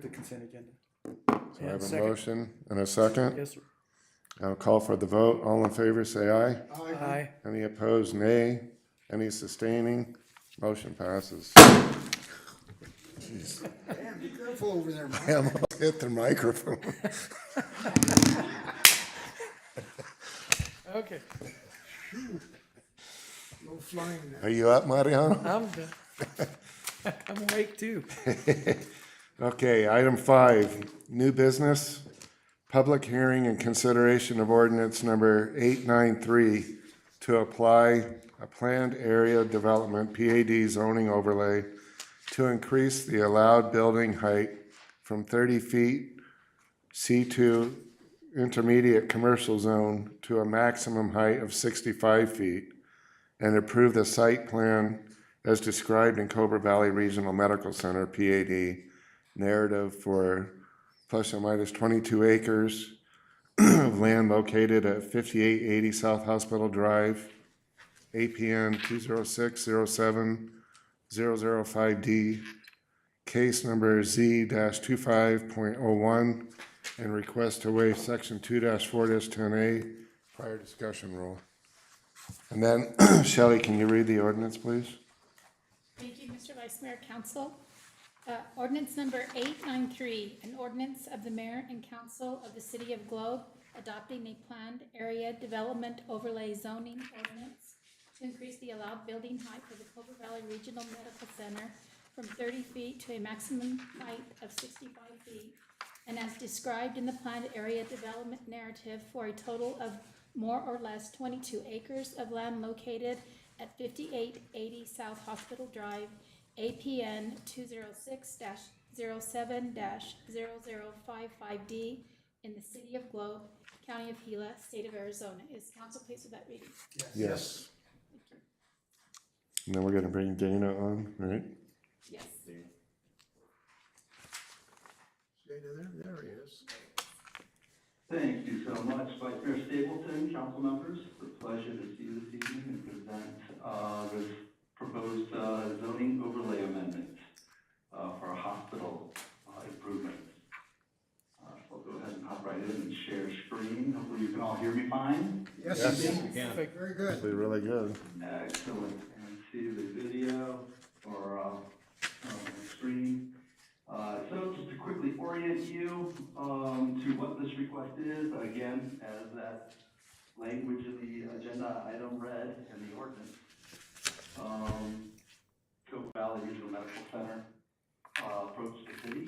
the consent agenda. So I have a motion and a second. Yes, sir. I'll call for the vote. All in favor, say aye. Aye. Any opposed, nay. Any sustaining? Motion passes. Jeez, Damn, be careful over there, I almost hit the microphone. Okay. No flying there. Are you up, Mariano? I'm done. I'm awake too. Okay, item 5, new business, public hearing and consideration of ordinance number 893 to apply a planned area development PAD zoning overlay to increase the allowed building height from 30 feet C2 intermediate commercial zone to a maximum height of 65 feet and approve the site plan as described in Cobra Valley Regional Medical Center, PAD, narrative for plus or minus 22 acres of land located at 5880 South Hospital Drive, APN 20607-005D, case number Z-25.01, and request to waive section 2-4-10A, prior discussion rule. And then, Shelley, can you read the ordinance, please? Thank you, Mr. Vice Mayor, Council. Ordinance number 893, an ordinance of the mayor and council of the city of Globe adopting a planned area development overlay zoning ordinance to increase the allowed building height for the Cobra Valley Regional Medical Center from 30 feet to a maximum height of 65 feet, and as described in the planned area development narrative for a total of more or less 22 acres of land located at 5880 South Hospital Drive, APN 206-07-0055D in the city of Globe, county of Gila, state of Arizona. Is council pleased with that reading? Yes. And then we're gonna bring Dana on, right? Yes. There he is. Thank you so much, Vice Mayor Stapleton, council members. It's a pleasure to see you this evening and present this proposed zoning overlay amendment for a hospital improvement. I'll go ahead and hop right in and share screen. Hopefully you can all hear me fine. Yes, Yes. we can. Very good. Actually, really good. Excellent. And see the video or on the screen. So just to quickly orient you to what this request is, again, as that language in the agenda item read in the ordinance, Cobra Valley Regional Medical Center approached the city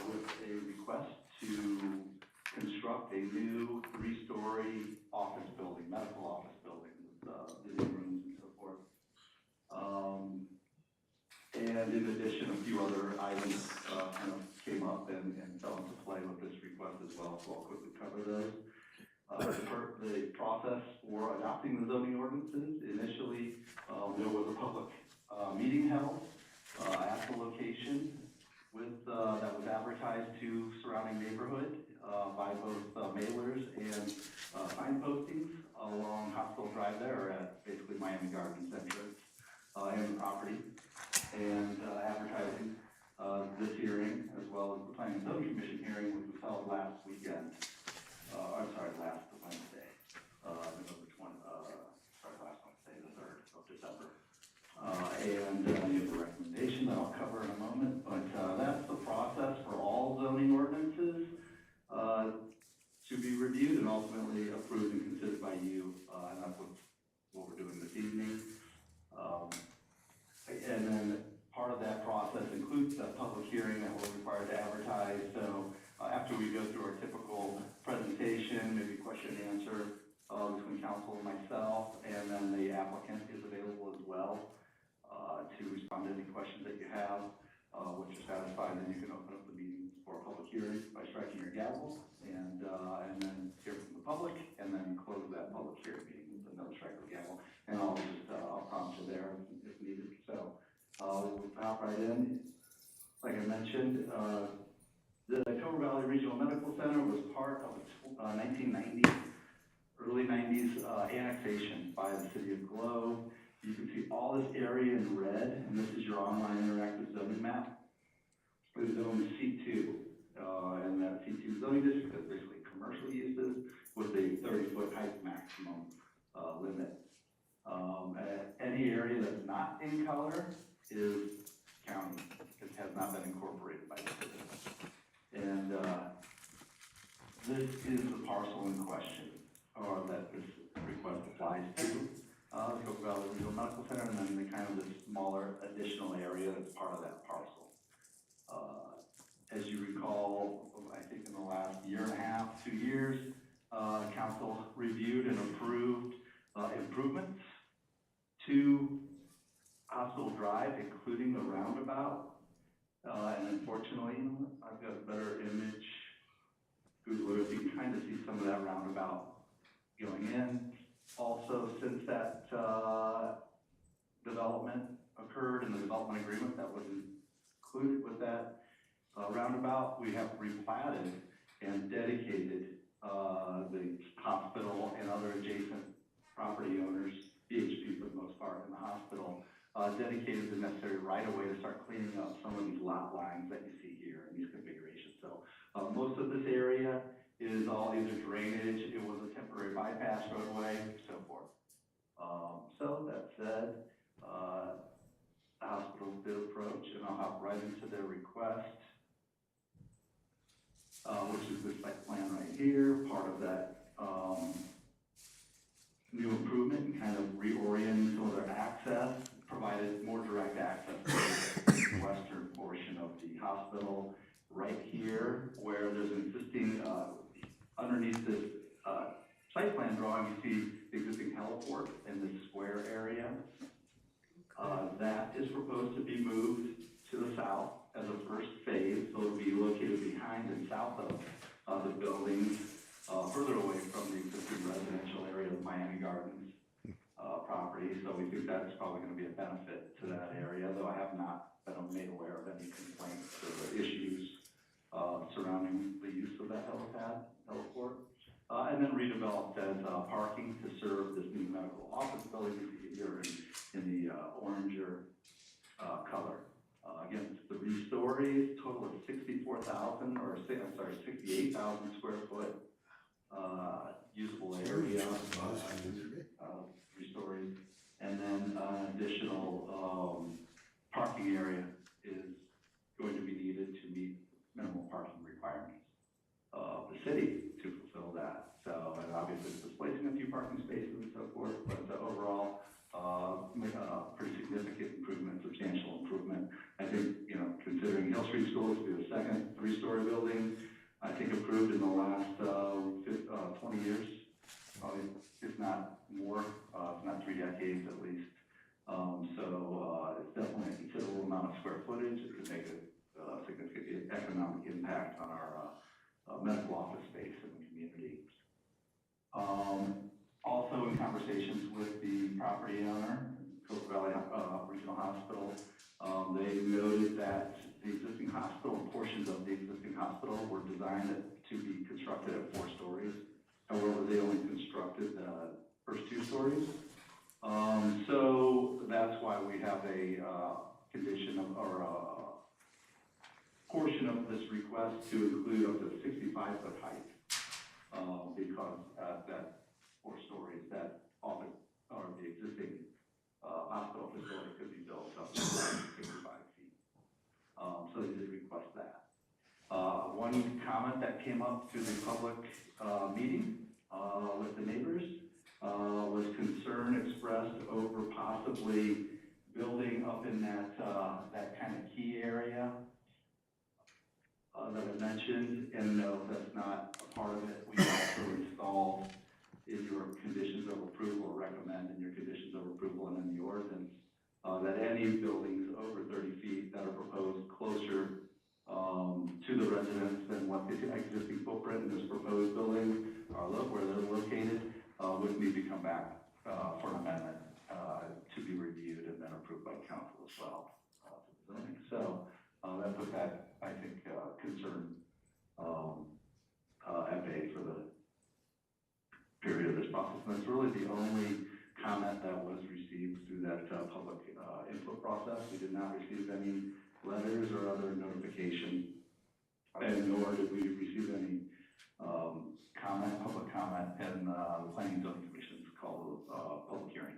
with a request to construct a new 3-story office building, medical office building, with visiting rooms and so forth. And in addition, a few other items kind of came up and fell into play with this request as well, so I'll quickly cover those. The process for adopting the zoning ordinances, initially, there was a public meeting held at the location with that was advertised to surrounding neighborhood by both mailers and sign postings along Hospital Drive there at basically Miami Gardens entrance and the property, and advertising this hearing as well as the Planning and Zoning Commission hearing, which was held last weekend. Last Wednesday, November 20, last Wednesday, the 3rd of December. And you have the recommendation that I'll cover in a moment, but that's the process for all zoning ordinances to be reviewed and ultimately approved and considered by you, and that's what we're doing this evening. And then part of that process includes that public hearing that we're required to advertise. So after we go through our typical presentation, maybe question and answer between council and myself, and then the applicant is available as well to respond to any questions that you have. Once you're satisfied, then you can open up the meeting for a public hearing by striking your gavel, and then hear from the public, and then close that public hearing meeting with another strike of the gavel. And I'll prompt you there if needed. So we'll hop right in. Like I mentioned, the Cobra Valley Regional Medical Center was part of the 1990s, early 90s annexation by the city of Globe. You can see all this area in red, and this is your online interactive zoning map. It was zoned C2, and that C2 zoning district is basically commercial uses with a 30-foot height maximum limit. Any area that's not in color is county. It has not been incorporated by the city. And this is the parcel in question, or that this request applies to. The Cobra Valley Regional Medical Center, and then the kind of the smaller additional area that's part of that parcel. As you recall, I think in the last year and a half, 2 years, council reviewed and approved improvements to Hospital Drive, including the roundabout. And unfortunately, I've got a better image. Google Earth, you can kind of see some of that roundabout going in. Also, since that development occurred in the development agreement that was included with that roundabout. We have replatted and dedicated the hospital and other adjacent property owners, BHP for the most part in the hospital, dedicated the necessary right-of-way to start cleaning up some of these lot lines that you see here in these configurations. So most of this area is all either drainage, it was a temporary bypass roadway, so forth. So that said, the hospital did approach, and I'll hop right into their request, which is this site plan right here, part of that new improvement and kind of reorienting some of their access, provided more direct access to the western portion of the hospital right here, where there's an existing, underneath this site plan drawing, you see the existing heliport in this square area. That is proposed to be moved to the south as a first phase, so it'll be located behind and south of the building, further away from the existing residential area of Miami Gardens property. So we think that's probably going to be a benefit to that area, though I have not been made aware of any complaints or issues surrounding the use of that heliport. And then redeveloped as parking to serve this new medical office building here in the oranger color. Again, it's 3 stories, total of 68,000 square foot usable area, 3 stories, and then additional parking area is going to be needed to meet minimal parking requirements of the city to fulfill that. So, and obviously it's displacing a few parking spaces and so forth, but overall, pretty significant improvement, substantial improvement. I think, considering Hill Street School to be the second 3-story building, I think improved in the last 20 years, probably, if not more, if not 3 decades at least. So it's definitely a considerable amount of square footage. It could make a significant economic impact on our medical office space in the community. Also in conversations with the property owner, Cook Valley Regional Hospital, they noted that the existing hospital, portions of the existing hospital were designed to be constructed at 4 stories. However, they only constructed the first 2 stories. So that's why we have a condition of, or a portion of this request to include up to 65-foot height, because that 4 stories, that office, or the existing hospital facility could be built up to 65 feet. So they did request that. One comment that came up through the public meeting with the neighbors was concern expressed over possibly building up in that that kind of key area that I mentioned, and no, that's not a part of it. We also installed in your conditions of approval, or recommend in your conditions of approval and in the ordinance, that any buildings over 30 feet that are proposed closer to the residents than what the existing footprint in this proposed building are, where they're located, would need to come back for an amendment to be reviewed and then approved by council as well. So that put that, I think, concern at bay for the period of this process. And that's really the only comment that was received through that public input process. We did not receive any letters or other notification, and nor did we receive any public comment in the Planning and Zoning Commission's call public hearing.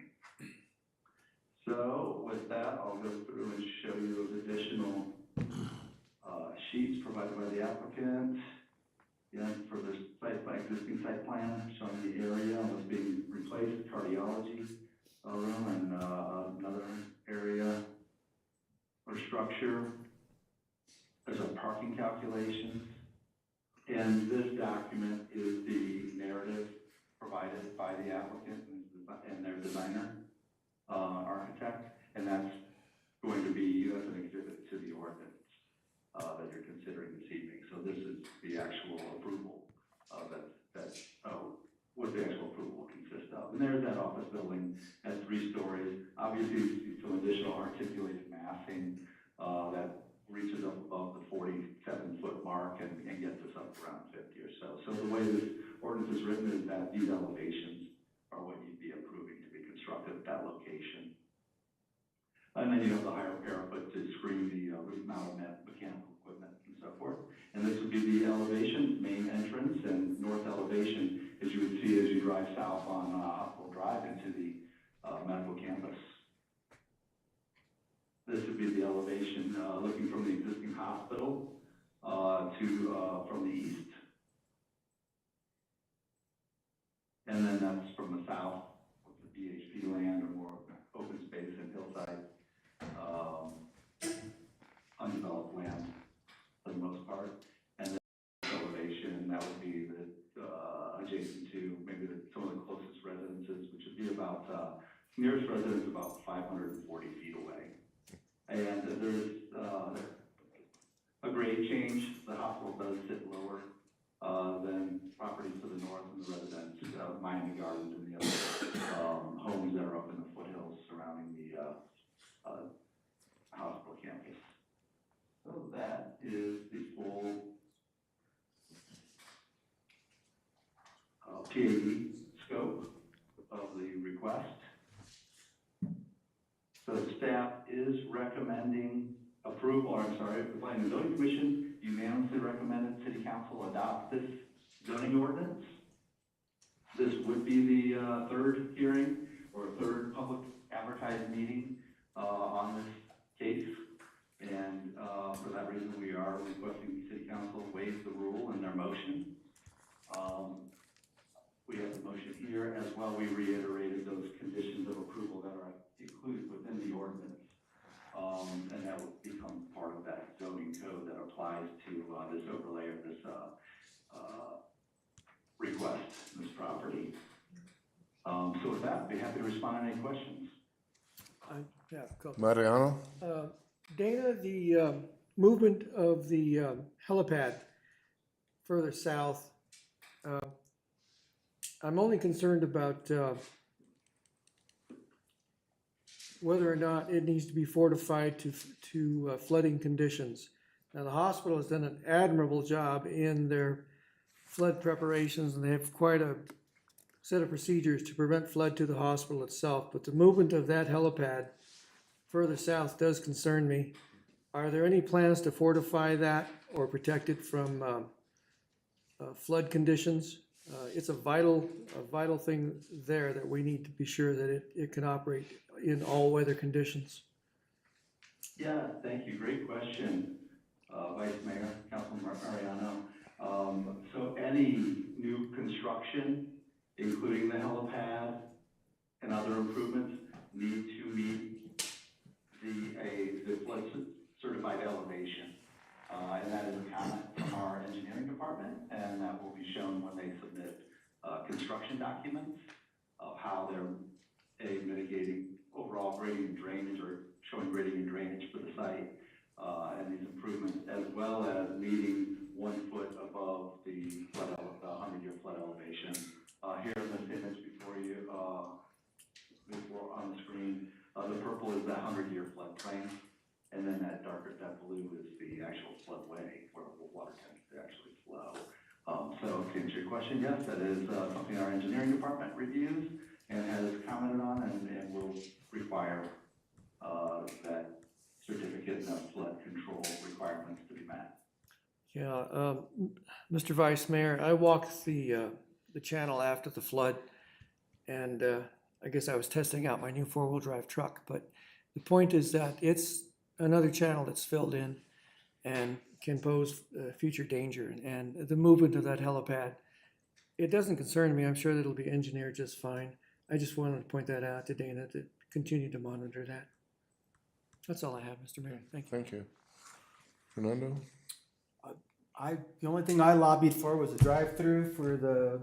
So with that, I'll go through and show you those additional sheets provided by the applicant. Again, for the existing site plan, showing the area was being replaced, cardiology room, and another area or structure. There's a parking calculation, and this document is the narrative provided by the applicant and their designer, architect, and that's going to be, that's an exhibit to the ordinance that you're considering this evening. So this is the actual approval what the actual approval will consist of. And there's that office building at 3 stories. Obviously, so additional articulated massing, that reaches up above the 47-foot mark and gets us up around 50 or so. So the way this ordinance is written is that these elevations are what you'd be approving to be constructed at that location. And then you have the higher parapet to screen the roof mounted mechanical equipment and so forth. And this would be the elevation, main entrance, and north elevation, as you would see as you drive south on Hospital Drive into the medical campus. This would be the elevation looking from the existing hospital from the east. And then that's from the south, with the BHP land or more open space and hillside, undeveloped land for the most part. And then elevation, that would be the adjacent to maybe some of the closest residences, which would be about nearest residence about 540 feet away. And there's a grade change. The hospital does sit lower than properties to the north and the residents, Miami Gardens and the other homes that are up in the foothills surrounding the hospital campus. So that is the full PAD scope of the request. So staff is recommending approval, or I'm sorry, the Planning and Zoning Commission unanimously recommended City Council adopt this zoning ordinance. This would be the third hearing or third public advertised meeting on this case. And for that reason, we are requesting the City Council waive the rule in their motion. We have the motion here as well. We reiterated those conditions of approval that are included within the ordinance. And that would become part of that zoning code that applies to this overlay of this request, this property. So with that, I'd be happy to respond to any questions. Yeah, a couple. Mariano? Dana, the movement of the helipad further south, I'm only concerned about whether or not it needs to be fortified to flooding conditions. Now, the hospital has done an admirable job in their flood preparations, and they have quite a set of procedures to prevent flood to the hospital itself. But the movement of that helipad further south does concern me. Are there any plans to fortify that or protect it from flood conditions? It's a vital thing there that we need to be sure that it can operate in all weather conditions. Yeah, thank you. Great question, Vice Mayor, Councilman Mariano. So any new construction, including the helipad and other improvements, need to meet the flood certified elevation. And that is a comment from our engineering department, and that will be shown when they submit construction documents of how they're mitigating overall grading and drainage, or showing grading and drainage for the site, and these improvements, as well as meeting 1 foot above the 100-year flood elevation. Here in this image before you, before on the screen, the purple is the 100-year floodplain, and then that blue is the actual floodway where the water tends to actually flow. So to answer your question, yes, that is something our engineering department reviews and has commented on, and will require that certificate of flood control requirements to be met. Yeah, Mr. Vice Mayor, I walked the channel after the flood, and I guess I was testing out my new 4-wheel drive truck. But the point is that it's another channel that's filled in and can pose future danger. And the movement of that helipad, it doesn't concern me. I'm sure that it'll be engineered just fine. I just wanted to point that out to Dana, to continue to monitor that. That's all I have, Mr. Mayor. Thank you. Thank you. Fernando? The only thing I lobbied for was a drive-through for the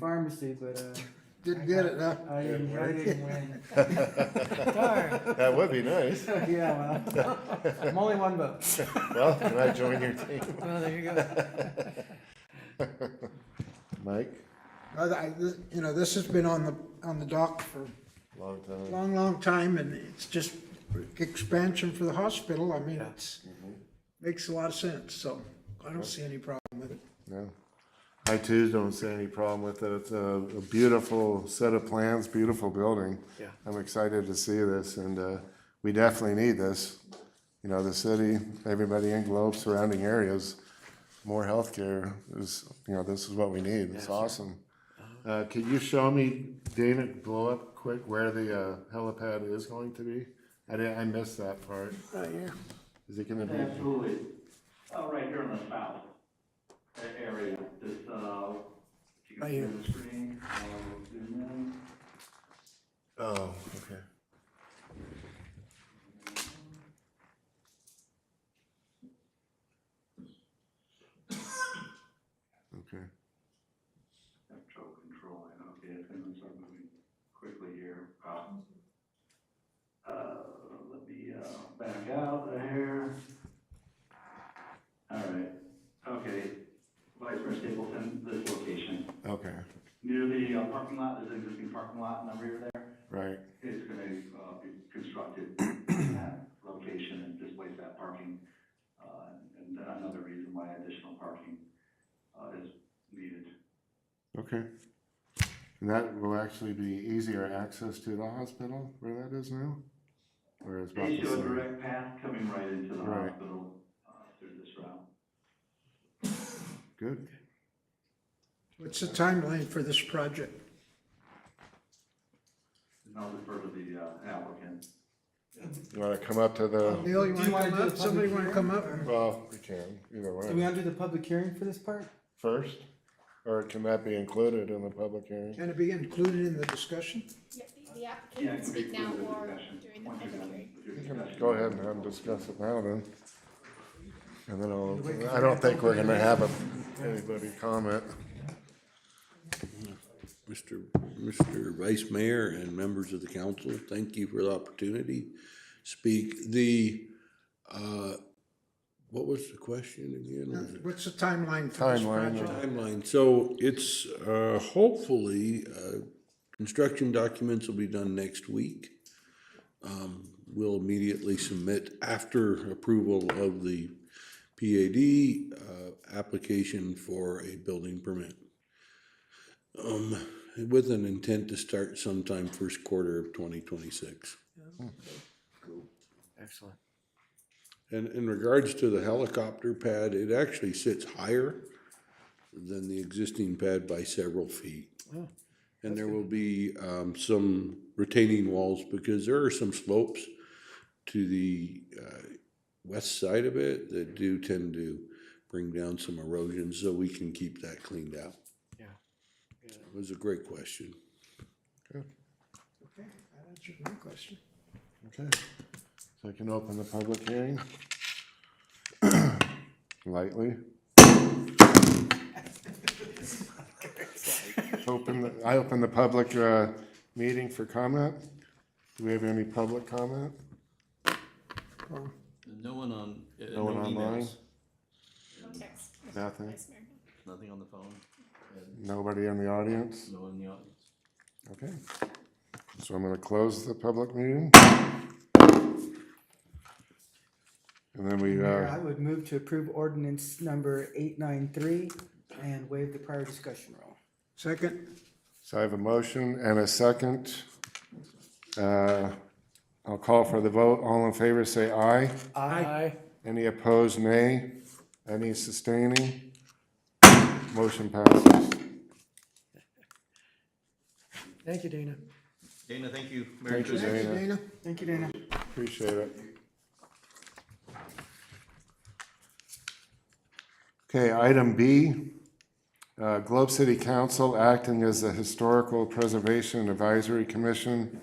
Pharmacy? but Didn't get it, huh? I didn't win. That would be nice. Yeah, well, I'm only one vote. Well, can I join your team? Well, there you go. Mike? This has been on the dock for Long time. long time, and it's just expansion for the hospital. I mean, it's, makes a lot of sense, so I don't see any problem with it. No. I too don't see any problem with it. It's a beautiful set of plans, beautiful building. Yeah. I'm excited to see this, and we definitely need this. You know, the city, everybody in Globe, surrounding areas, more healthcare is, you know, this is what we need. It's awesome. Could you show me, David, blow up quick where the helipad is going to be? I missed that part. Right here. Is it gonna be? Absolutely. Right here in the south area, this, if you can see on the screen, zoom in. Oh, okay. Okay. Have trouble controlling, okay, it's gonna start moving quickly here. Let me, back out there. All right, okay, Vice Mayor Stapleton, this location, Okay, near the parking lot, there's an existing parking lot number here there. right. It's gonna, be constructed in that location and displace that parking. And another reason why additional parking, is needed. Okay. And that will actually be easier access to the hospital where that is now? Or is about They the show a same? direct path coming right into the Right. hospital, through this route. Good. What's the timeline for this project? And I'll defer to the, applicant. You wanna come up to the, Neil, you Do you wanna wanna come do up? the Somebody public wanna come up? well, we can, either Do we way. want to do the public hearing for this part? First? Or can that be included in the public hearing? Can it be included in the discussion? Yep, the Yeah, applicant can it can be speak now included in the or discussion. during the Once you're public done hearing. with your You can discussion. go ahead and have them discuss it now then. And then I don't think we're gonna have anybody comment. Mr. Vice Mayor and members of the council, thank you for the opportunity to speak. What was the question again? Was it- What's the timeline for this Timeline. project? Timeline, so it's, hopefully, construction documents will be done next week. We'll immediately submit after approval of the PAD, application for a building permit. With an intent to start sometime first quarter of 2026. Excellent. And in regards to the helicopter pad, it actually sits higher than the existing pad by several feet. Oh, And there will be some retaining walls because there are some slopes to the west side of it that do tend to bring down some erosion, so we can keep that cleaned out. Yeah. It was a great question. Okay, that answers my question. Okay. So I can open the public hearing. Lightly. I open the public meeting for comment. Do we have any public comment? No one on, No one online? emails, No text. Nothing? Vice Mayor. nothing on the phone, and Nobody in the audience? no one in the audience. Okay. So I'm gonna close the public meeting. And then we, Mayor, I would move to approve ordinance number 893 and waive the prior discussion rule. Second? so I have a motion and a second. I'll call for the vote. All in favor, say aye. Aye. Any opposed, nay. Any sustaining? Motion passes. Thank you, Dana. Dana, thank you. Merry Thank you, Christmas. Dana. Dana? Thank you, Dana. Appreciate it. Okay, item B, Globe City Council acting as the Historical Preservation Advisory Commission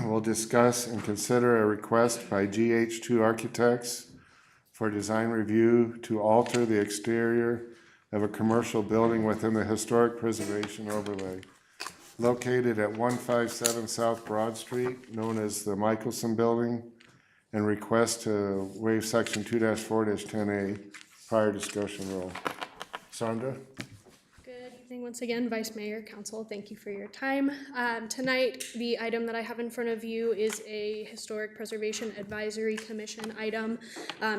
will discuss and consider a request by GH2 Architects for design review to alter the exterior of a commercial building within the Historic Preservation Overlay located at 157 South Broad Street, known as the Michelson Building, and request to waive section 2-4-10A prior discussion rule. Sandra? Good evening, morning once again, Vice Mayor, Council, thank you for your time. Tonight, the item that I have in front of you is a Historic Preservation Advisory Commission item.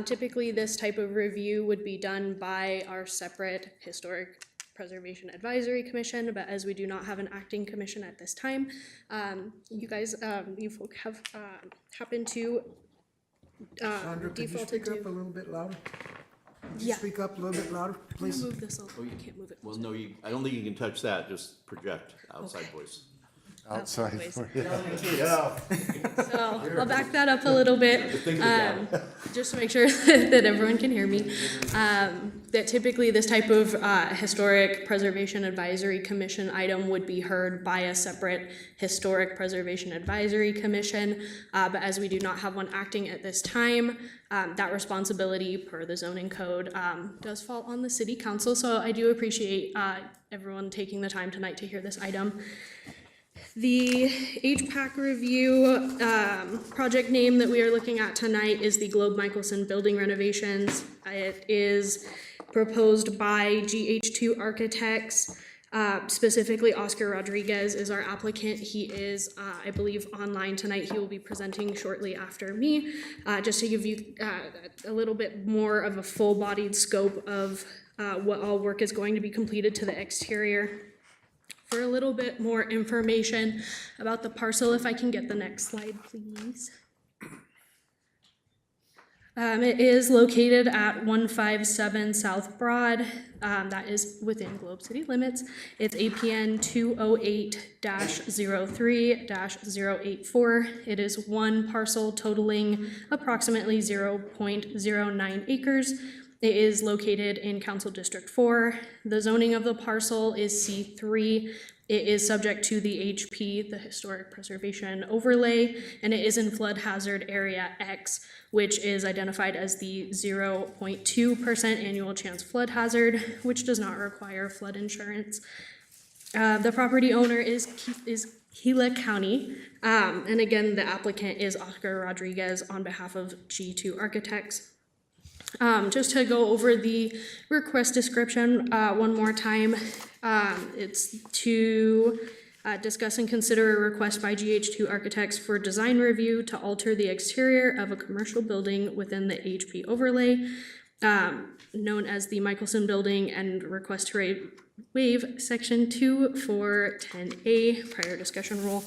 Typically, this type of review would be done by our separate Historic Preservation Advisory Commission, but as we do not have an acting commission at this time, you guys, you folk have happened to Sandra, could you defaulted speak up a to. little bit louder? Could you Yeah. speak up a little bit louder, Can I please? move this over? I can't move it. Well, no, I don't think you can touch that, just project outside voice. Outside. ways. Yeah. So I'll back that up a little bit, just to make sure that everyone can hear me. That typically this type of Historic Preservation Advisory Commission item would be heard by a separate Historic Preservation Advisory Commission. But as we do not have one acting at this time, that responsibility per the zoning code does fall on the city council. So I do appreciate everyone taking the time tonight to hear this item. The HPAC review project name that we are looking at tonight is the Globe Michelson Building Renovations. It is proposed by GH2 Architects. Specifically, Oscar Rodriguez is our applicant. He is, I believe, online tonight. He will be presenting shortly after me, just to give you a little bit more of a full-bodied scope of what all work is going to be completed to the exterior. For a little bit more information about the parcel, if I can get the next slide, please. It is located at 157 South Broad. That is within Globe City limits. It's APN 208-03-084. It is one parcel totaling approximately 0.09 acres. It is located in Council District 4. The zoning of the parcel is C3. It is subject to the HP, the Historic Preservation Overlay, and it is in Flood Hazard Area X, which is identified as the 0.2% annual chance flood hazard, which does not require flood insurance. The property owner is Gila County, and again, the applicant is Oscar Rodriguez on behalf of G2 Architects. Just to go over the request description one more time, it's to discuss and consider a request by GH2 Architects for design review to alter the exterior of a commercial building within the HP overlay, known as the Michelson Building, and request to waive Section 2 for 10A, prior discussion rule.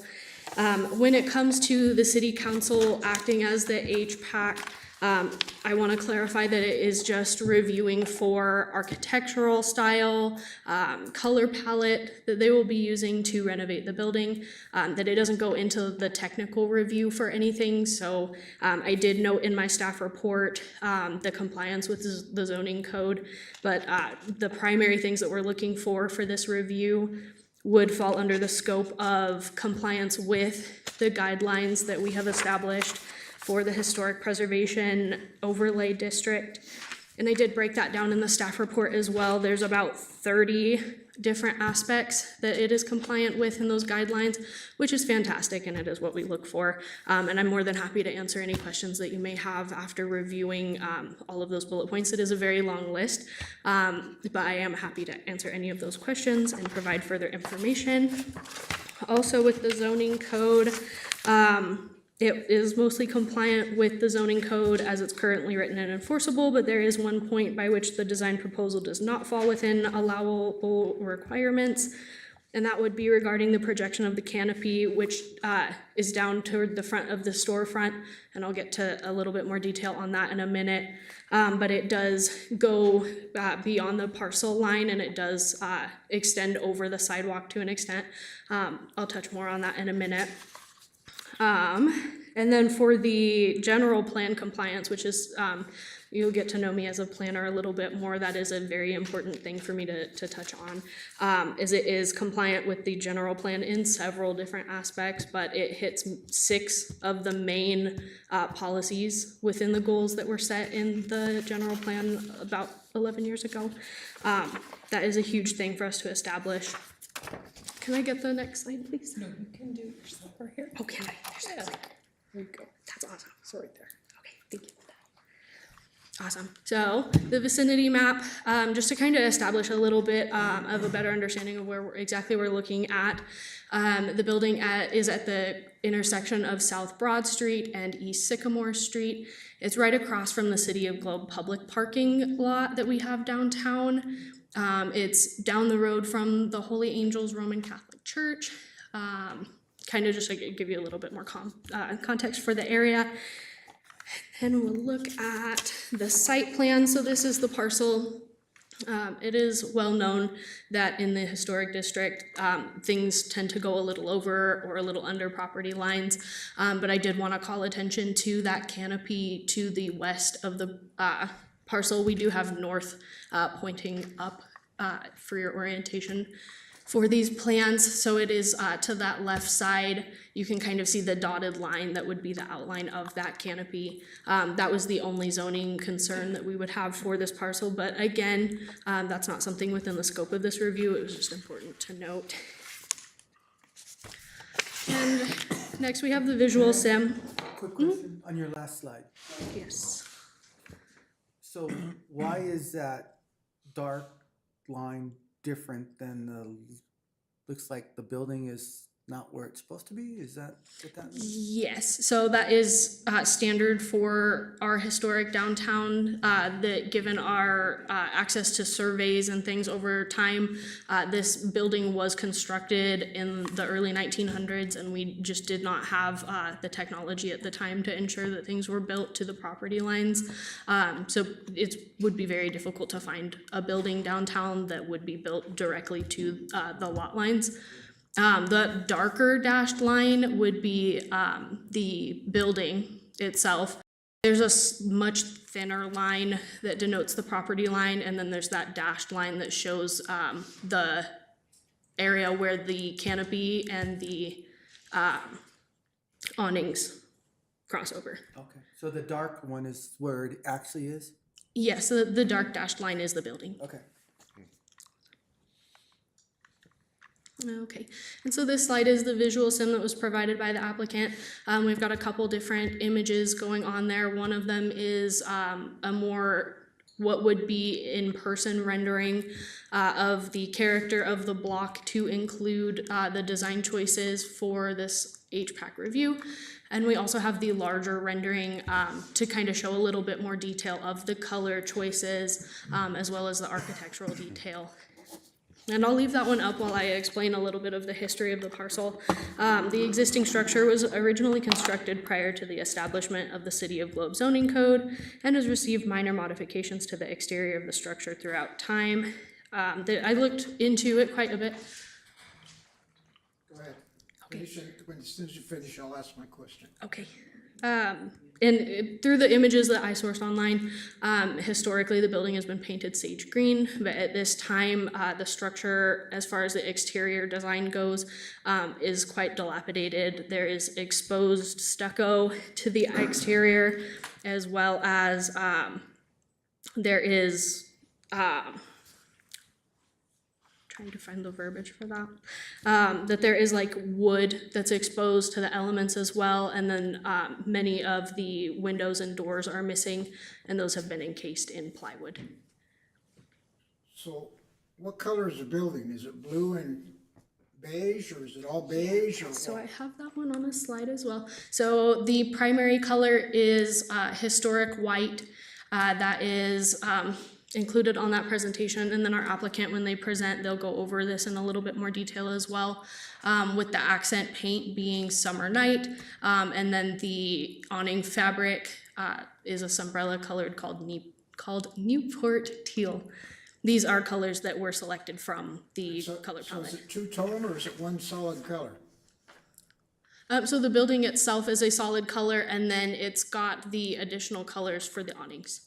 When it comes to the City Council acting as the HPAC, I want to clarify that it is just reviewing for architectural style, color palette that they will be using to renovate the building, that it doesn't go into the technical review for anything. So I did note in my staff report the compliance with the zoning code, but the primary things that we're looking for this review would fall under the scope of compliance with the guidelines that we have established for the Historic Preservation Overlay District. And I did break that down in the staff report as well. There's about 30 different aspects that it is compliant with in those guidelines, which is fantastic, and it is what we look for. And I'm more than happy to answer any questions that you may have after reviewing all of those bullet points. It is a very long list, but I am happy to answer any of those questions and provide further information. Also with the zoning code, it is mostly compliant with the zoning code as it's currently written and enforceable, but there is one point by which the design proposal does not fall within allowable requirements, and that would be regarding the projection of the canopy, which is down toward the front of the storefront, and I'll get to a little bit more detail on that in a minute. But it does go beyond the parcel line, and it does extend over the sidewalk to an extent. I'll touch more on that in a minute. And then for the general plan compliance, which is, you'll get to know me as a planner a little bit more, that is a very important thing for me to touch on, is it is compliant with the general plan in several different aspects, but it hits 6 of the main policies within the goals that were set in the general plan about 11 years ago. That is a huge thing for us to establish. Can I get the next slide, please? No, you can do it yourself right here. Oh, can I? There's that. There you go. That's awesome. It's right there. Okay, thank Awesome. So the vicinity map, just to kind of establish a little bit of a better understanding of where exactly we're looking at. The building is at the intersection of South Broad Street and East Sycamore Street. It's right across from the City of Globe public parking lot that we have downtown. It's down the road from the Holy Angels Roman Catholic Church. Kind of just to give you a little bit more context for the area. And we'll look at the site plan. So this is the parcel. It is well known that in the historic district, things tend to go a little over or a little under property lines. But I did want to call attention to that canopy to the west of the parcel. We do have north pointing up for your orientation for these plans. So it is to that left side. You can kind of see the dotted line that would be the outline of that canopy. That was the only zoning concern that we would have for this parcel. But again, that's not something within the scope of this review. It was just important to note. And next we have the visual sim. Quick question on your last slide. Yes. So why is that dark line different than the, looks like the building is not where it's supposed to be? Is that what that means? Yes, so that is standard for our historic downtown, that given our access to surveys and things over time, this building was constructed in the early 1900s, and we just did not have the technology at the time to ensure that things were built to the property lines. So it would be very difficult to find a building downtown that would be built directly to the lot lines. The darker dashed line would be the building itself. There's a much thinner line that denotes the property line, and then there's that dashed line that shows the area where the canopy and the awnings cross over. Okay, so the dark one is where it actually is? Yes, the dark dashed line is the building. Okay. Okay, and so this slide is the visual sim that was provided by the applicant. We've got a couple different images going on there. One of them is a more what would be in-person rendering of the character of the block to include the design choices for this HPAC review. And we also have the larger rendering to kind of show a little bit more detail of the color choices as well as the architectural detail. And I'll leave that one up while I explain a little bit of the history of the parcel. The existing structure was originally constructed prior to the establishment of the City of Globe zoning code and has received minor modifications to the exterior of the structure throughout time. I looked into it quite a bit. Go ahead. Finish it. As soon as you finish, I'll ask my question. Okay. And through the images that I sourced online, historically the building has been painted sage green, but at this time the structure, as far as the exterior design goes, is quite dilapidated. There is exposed stucco to the exterior, as well as there is trying to find the verbiage for that, that there is like wood that's exposed to the elements as well, and then many of the windows and doors are missing, and those have been encased in plywood. So what color is the building? Is it blue and beige, or is it all beige? Or So what? I have that one on a slide as well. So the primary color is historic white. That is included on that presentation, and then our applicant, when they present, they'll go over this in a little bit more detail as well, with the accent paint being Summer Night, and then the awning fabric is a sunbrella colored called Newport Teal. These are colors that were selected from the color So palette. is it two-tone, or is it one solid color? So the building itself is a solid color, and then it's got the additional colors for the awnings.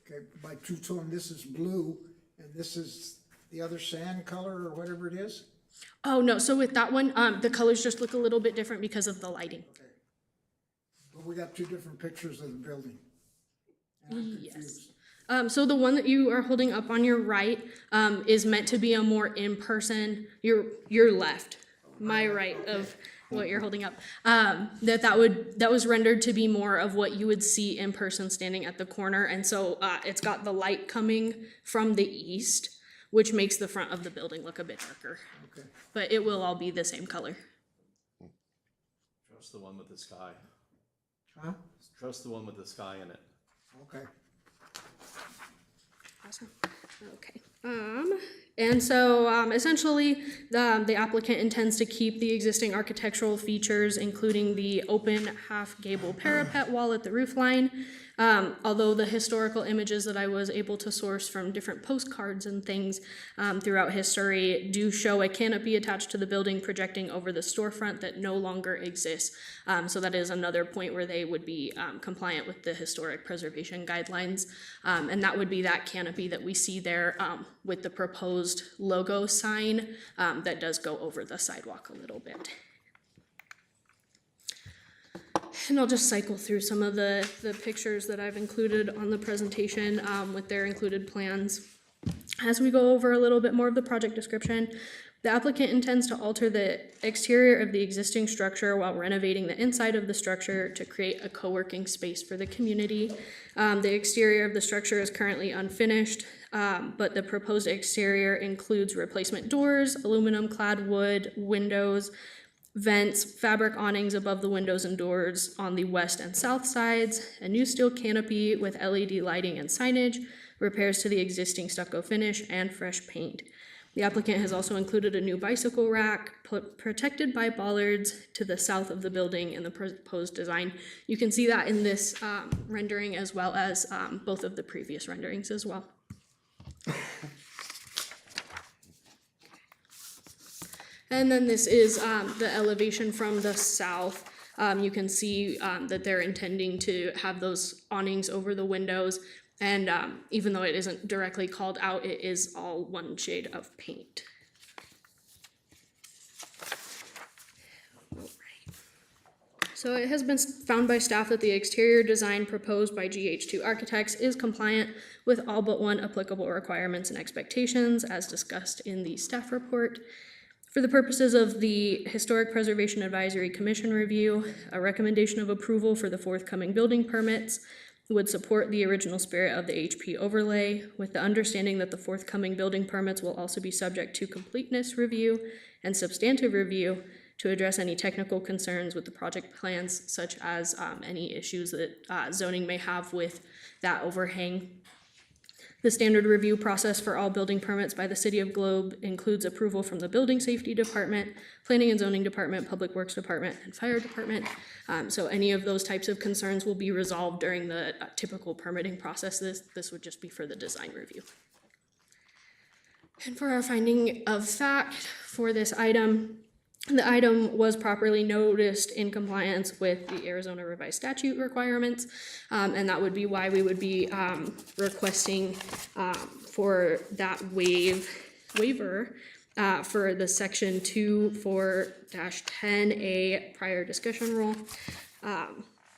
Okay, by two-tone, this is blue, and this is the other sand color, or whatever it is? Oh, no, so with that one, the colors just look a little bit different because of the lighting. But we got two different pictures of the building. And I'm Yes. confused. So the one that you are holding up on your right is meant to be a more in-person, your left, my right of what you're holding up, that was rendered to be more of what you would see in person standing at the corner. And so it's got the light coming from the east, which makes the front of the building look a bit darker. Okay. But it will all be the same color. Trust the one with the sky. Huh? Trust the one with the sky in it. Okay. Awesome. Okay. And so essentially, the applicant intends to keep the existing architectural features, including the open half gable parapet wall at the roof line. Although the historical images that I was able to source from different postcards and things throughout history do show a canopy attached to the building projecting over the storefront that no longer exists. So that is another point where they would be compliant with the historic preservation guidelines. And that would be that canopy that we see there with the proposed logo sign that does go over the sidewalk a little bit. And I'll just cycle through some of the pictures that I've included on the presentation with their included plans. As we go over a little bit more of the project description, the applicant intends to alter the exterior of the existing structure while renovating the inside of the structure to create a co-working space for the community. The exterior of the structure is currently unfinished, but the proposed exterior includes replacement doors, aluminum clad wood, windows, vents, fabric awnings above the windows and doors on the west and south sides, a new steel canopy with LED lighting and signage, repairs to the existing stucco finish, and fresh paint. The applicant has also included a new bicycle rack protected by bollards to the south of the building in the proposed design. You can see that in this rendering as well as both of the previous renderings as well. And then this is the elevation from the south. You can see that they're intending to have those awnings over the windows. And even though it isn't directly called out, it is all one shade of paint. So it has been found by staff that the exterior design proposed by GH2 Architects is compliant with all but one applicable requirements and expectations as discussed in the staff report. For the purposes of the Historic Preservation Advisory Commission review, a recommendation of approval for the forthcoming building permits would support the original spirit of the HP overlay, with the understanding that the forthcoming building permits will also be subject to completeness review and substantive review to address any technical concerns with the project plans, such as any issues that zoning may have with that overhang. The standard review process for all building permits by the City of Globe includes approval from the Building Safety Department, Planning and Zoning Department, Public Works Department, and Fire Department. So any of those types of concerns will be resolved during the typical permitting process. This would just be for the design review. And for our finding of fact for this item, the item was properly noticed in compliance with the Arizona Revised Statute requirements, and that would be why we would be requesting for that waiver for the section 24-10A prior discussion rule.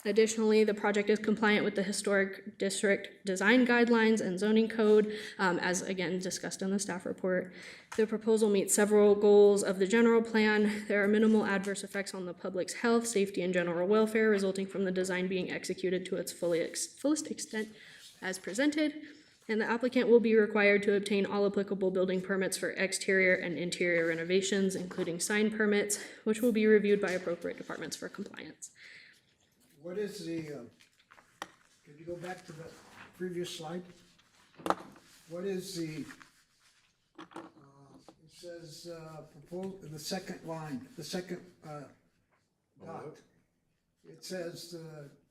Additionally, the project is compliant with the Historic District Design Guidelines and Zoning Code, as again discussed in the staff report. The proposal meets several goals of the general plan. There are minimal adverse effects on the public's health, safety, and general welfare resulting from the design being executed to its fullest extent as presented. And the applicant will be required to obtain all applicable building permits for exterior and interior renovations, including sign permits, which will be reviewed by appropriate departments for compliance. What is the, can you go back to the previous slide? What is the, it says, proposed, in the second line, the second dot. It says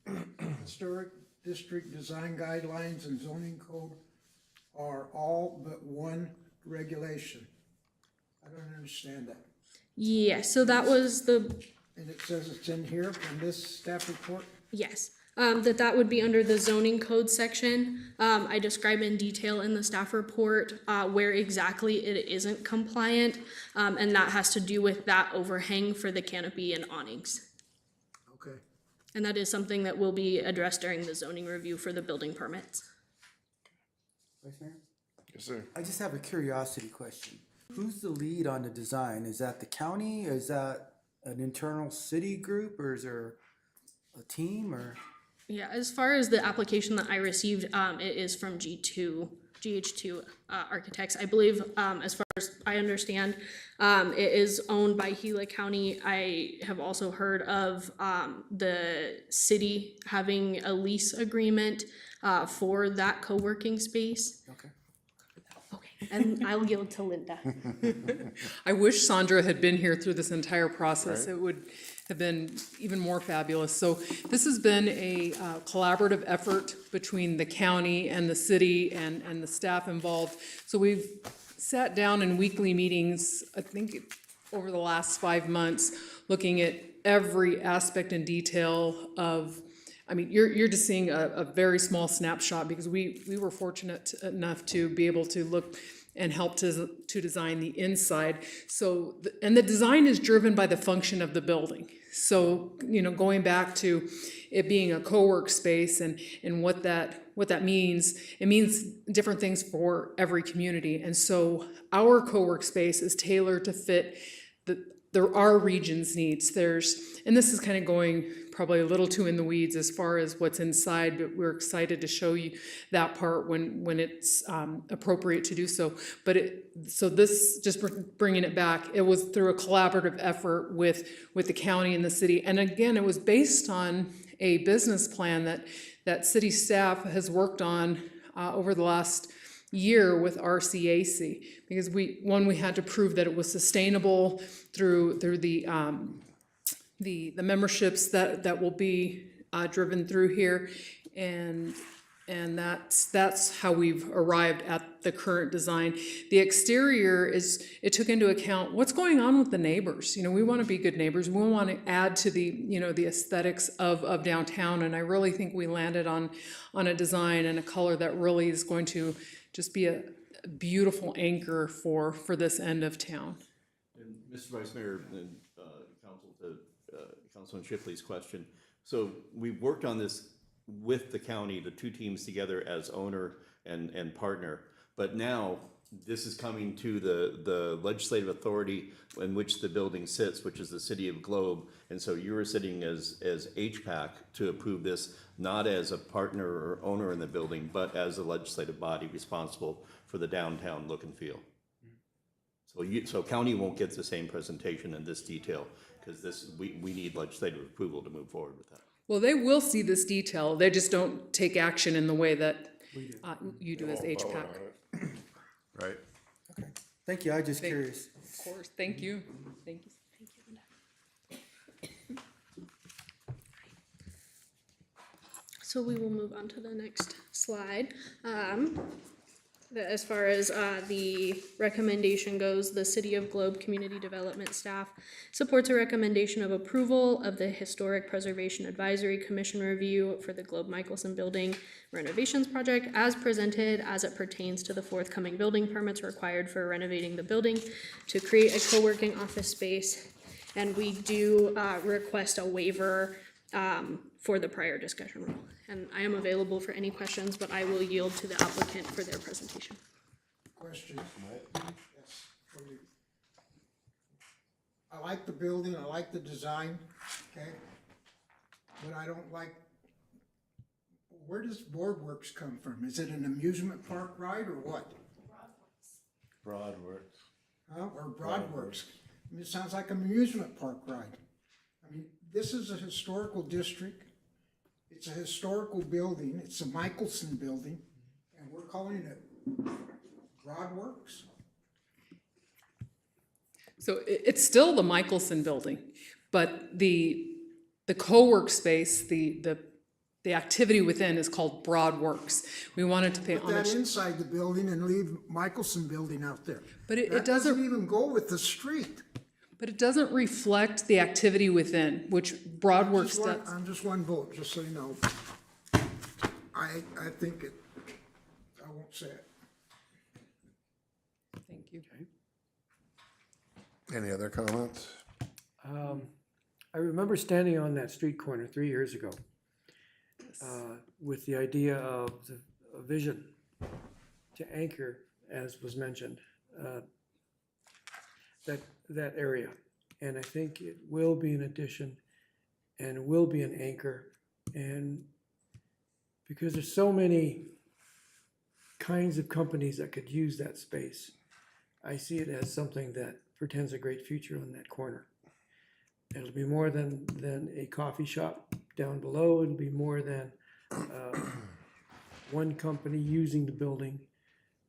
the Historic District Design Guidelines and Zoning Code are all but one regulation. I don't understand that. Yeah, so that was the, And it says it's in here in this staff report? yes, that would be under the zoning code section. I describe in detail in the staff report where exactly it isn't compliant, and that has to do with that overhang for the canopy and awnings. Okay. And that is something that will be addressed during the zoning review for the building permits. Vice Mayor? Yes, sir. I just have a curiosity question. Who's the lead on the design? Is that the county? Is that an internal city group, or is there a team, or? Yeah, as far as the application that I received, it is from GH2 Architects. I believe, as far as I understand, it is owned by Gila County. I have also heard of the city having a lease agreement for that co-working space. Okay. Okay, and I'll yield to Linda. I wish Sandra had been here through this entire process. It would have been even more fabulous. So this has been a collaborative effort between the county and the city and the staff involved. So we've sat down in weekly meetings, I think over the last 5 months, looking at every aspect and detail of, I mean, you're just seeing a very small snapshot, because we were fortunate enough to be able to look and help to design the inside. So, and the design is driven by the function of the building. So, you know, going back to it being a co-work space and what that means, it means different things for every community. And so our co-work space is tailored to fit our region's needs. And this is kind of going probably a little too in the weeds as far as what's inside, but we're excited to show you that part when it's appropriate to do so. But so this, just bringing it back, it was through a collaborative effort with the county and the city. And again, it was based on a business plan that city staff has worked on over the last year with RCAC, because we had to prove that it was sustainable through the memberships that will be driven through here, and that's how we've arrived at the current design. The exterior it took into account what's going on with the neighbors. You know, we want to be good neighbors. We want to add to the aesthetics of downtown, and I really think we landed on a design and a color that really is going to just be a beautiful anchor for this end of town. And Mr. Vice Mayor, and Council to Councilman Shipley's question. So we've worked on this with the county, the two teams together as owner and partner. But now this is coming to the legislative authority in which the building sits, which is the City of Globe. And so you are sitting as HPAC to approve this, not as a partner or owner in the building, but as a legislative body responsible for the downtown look and feel. So county won't get the same presentation in this detail, because we need legislative approval to move forward with that. Well, they will see this detail. They just don't take action in the way that you do as HPAC. Right. Okay, thank you, I was just curious. Of course, thank you. Thank you. So we will move on to the next slide. As far as the recommendation goes, the City of Globe Community Development staff supports a recommendation of approval of the Historic Preservation Advisory Commission review for the Globe Michelson Building renovations project as presented, as it pertains to the forthcoming building permits required for renovating the building to create a co-working office space. And we do request a waiver for the prior discussion rule. And I am available for any questions, but I will yield to the applicant for their presentation. Question? Yes, for you. I like the building, I like the design, okay? But I don't like, where does Boardworks come from? Is it an amusement park ride or what? Broadworks. Huh? Or Broadworks? I mean, it sounds like an amusement park ride. I mean, this is a historical district. It's a historical building. It's a Michelson building, and we're calling it Broadworks. So it's still the Michelson building, but the co-work space, the activity within is called Broadworks. We wanted to pay Put that homage. inside the building and leave Michelson building out there. But it That doesn't even go with the street. But it doesn't reflect the activity within, which Broadworks does. I'm just one vote, just so you know. I think it, I won't say it. Thank you. Any other comments? I remember standing on that street corner 3 years ago with the idea of a vision to anchor, as was mentioned, that area. And I think it will be an addition and will be an anchor. And because there's so many kinds of companies that could use that space, I see it as something that portends a great future on that corner. It'll be more than a coffee shop down below. It'll be more than one company using the building.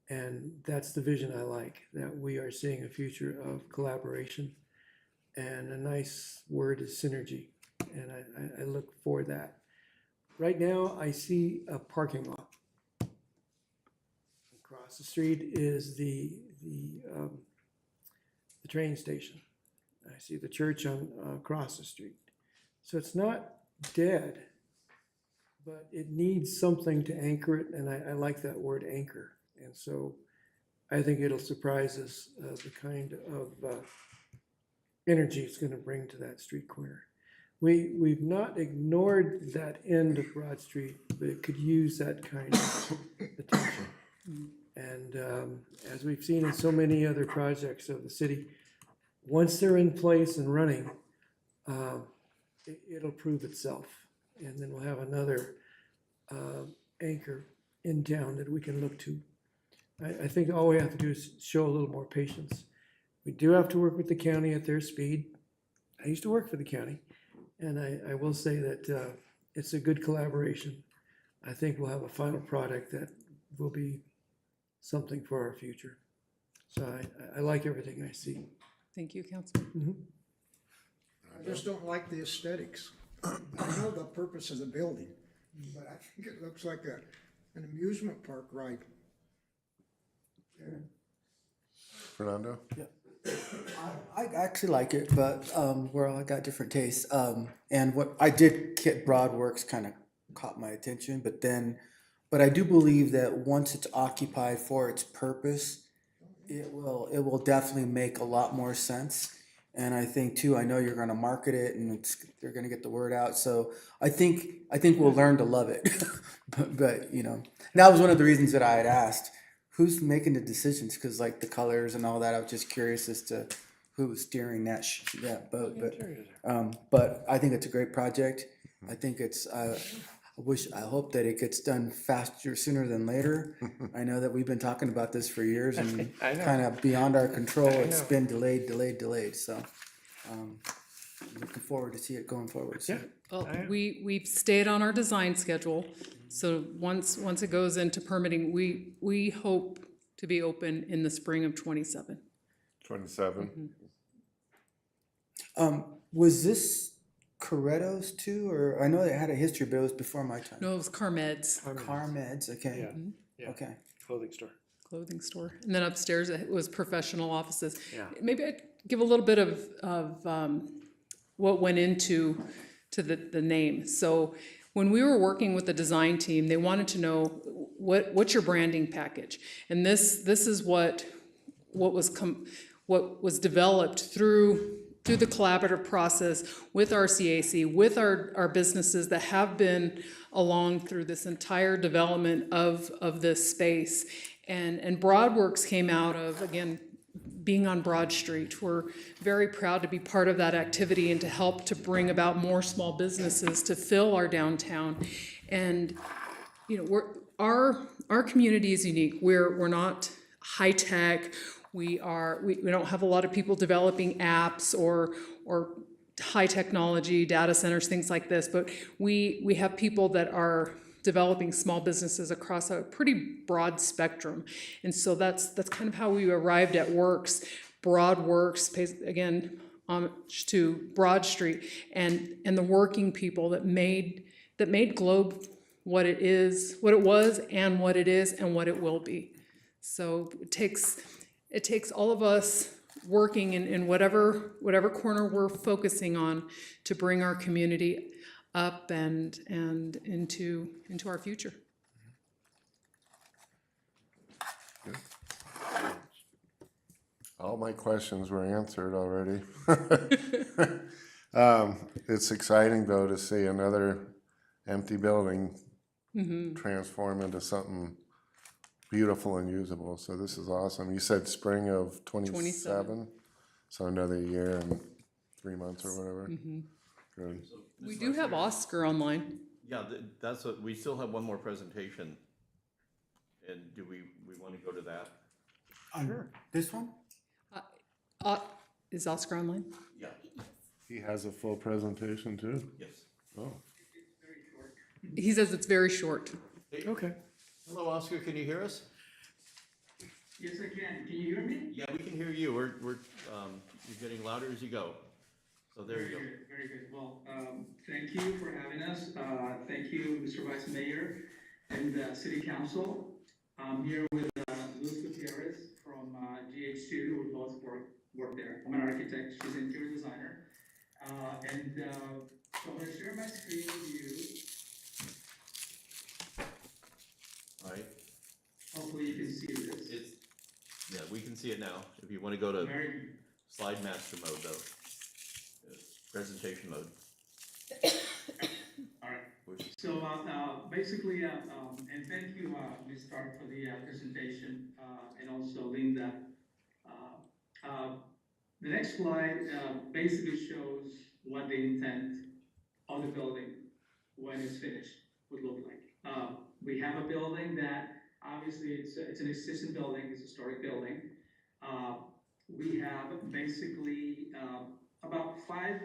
And that's the vision I like, that we are seeing a future of collaboration. And a nice word is synergy. And I look for that. Right now, I see a parking lot. Across the street is the train station. I see the church across the street. So it's not dead, but it needs something to anchor it, and I like that word anchor. And so I think it'll surprise us, the kind of energy it's going to bring to that street corner. We've not ignored that end of Broad Street, but it could use that kind of attention. And as we've seen in so many other projects of the city, once they're in place and running, it'll prove itself. And then we'll have another anchor in town that we can look to. I think all we have to do is show a little more patience. We do have to work with the county at their speed. I used to work for the county, and I will say that it's a good collaboration. I think we'll have a final product that will be something for our future. So I like everything I see. Thank you, Councilman. Mm-hmm. I just don't like the aesthetics. I know the purpose of the building, but I think it looks like an amusement park ride. Fernando? I actually like it, but we're all got different tastes. And what I did get Broadworks kind of caught my attention, but I do believe that once it's occupied for its purpose, it will definitely make a lot more sense. And I think too, I know you're going to market it and they're going to get the word out. So I think we'll learn to love it. but you know, that was one of the reasons that I had asked, who's making the decisions? Because like the colors and all that, I was just curious as to who was steering that boat. But I think it's a great project. I think it's. I hope that it gets done faster, sooner than later. I know that we've been talking about this for years and kind of beyond our control. It's been delayed. So looking forward to see it going forward. So. Yeah. Well, we've stayed on our design schedule. So once it goes into permitting, we hope to be open in the spring of 27. 27? Was this Corretto's too, or I know they had a history, but it was before my time. No, it was Carmed's. Carmed's, okay. Yeah. Okay. Clothing store. And then upstairs it was professional offices. Yeah. Maybe I'd give a little bit of what went into the name. So when we were working with the design team, they wanted to know what's your branding package, and this is what was developed through the collaborative process with RCAC, with our businesses that have been along through this entire development of this space. And Broadworks came out of, again, being on Broad Street. We're very proud to be part of that activity and to help to bring about more small businesses to fill our downtown. And, you know, our community is unique. We're not high tech. We don't have a lot of people developing apps or high technology data centers, things like this, but we have people that are developing small businesses across a pretty broad spectrum. And so that's kind of how we arrived at Works. Broadworks pays, again, homage to Broad Street and the working people that made Globe what it was and what it is and what it will be. So it takes all of us working in whatever corner we're focusing on to bring our community up and into our future. All my questions were answered already. It's exciting though to see another empty building transform into something beautiful and usable. So this is awesome. You said spring of 27, so another year, and 3 months or whatever. Good. We do have Oscar online. Yeah, that's what, we still have one more presentation. And do we want to go to that? Sure. This one? Is Oscar online? Yeah. He has a full presentation too? Yes. Oh. He says it's very short. Okay. Hello, Oscar, can you hear us? Yes, I can. Can you hear me? Yeah, we can hear you. You're getting louder as you go. So there you go. Very good. Well, thank you for having us. Thank you, Mr. Vice Mayor and City Council. I'm here with Luz Gutierrez from GH2. We both work there. I'm an architect. She's an interior designer. So I'm going to share my screen with you. All right. Hopefully you can see this. Yeah, we can see it now. If you want to go to Very slide master mode though. Presentation mode. All right. So basically, and thank you, Ms. Stark, for the presentation, and also Linda. The next slide basically shows what the intent of the building, when it's finished, would look like. We have a building that obviously it's an existing building, it's a historic building. We have basically about 5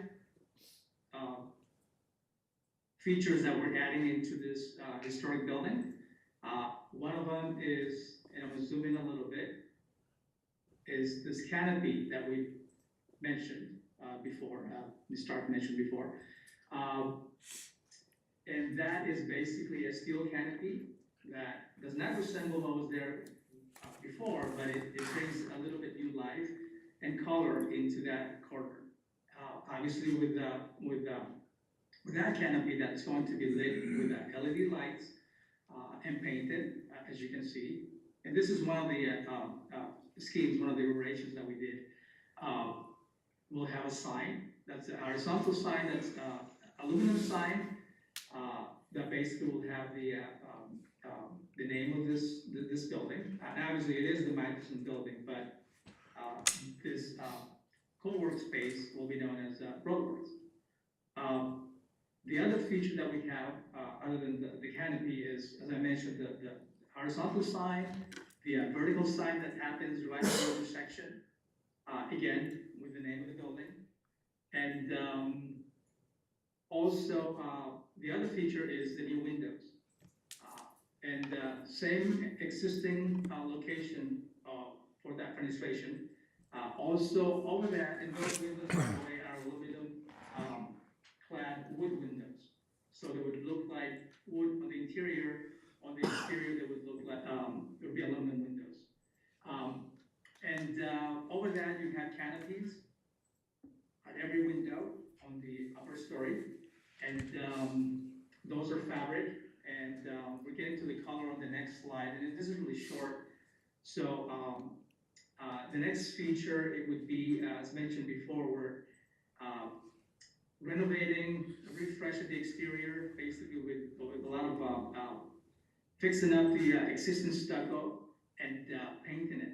features that we're adding into this historic building. One of them is, and I'm gonna zoom in a little bit, is this canopy that we mentioned before, Ms. Stark mentioned before. And that is basically a steel canopy that does not resemble what was there before, but it brings a little bit new life and color into that corner. Obviously with that canopy, that's going to be lit with LED lights and painted, as you can see. And this is one of the schemes, one of the iterations that we did. We'll have a sign, that's a horizontal sign, that's aluminum sign, that basically will have the name of this building. And obviously it is the Michelson building, but this co-work space will be known as Roadworks. The other feature that we have, other than the canopy, is, as I mentioned, the horizontal sign, the vertical sign that happens right at the intersection, again, with the name of the building. And also, the other feature is the new windows. And same existing location for that fenestration. Also, over there, and those windows, by the way, are aluminum clad wood windows. So they would look like wood on the interior. On the exterior, they would look like, it would be aluminum windows. Over that, you have canopies at every window on the upper story. And those are fabric. And we're getting to the color on the next slide. And this is really short. So the next feature, it would be, as mentioned before, we're renovating, refreshing the exterior, basically with a lot of fixing up the existing stucco and painting it.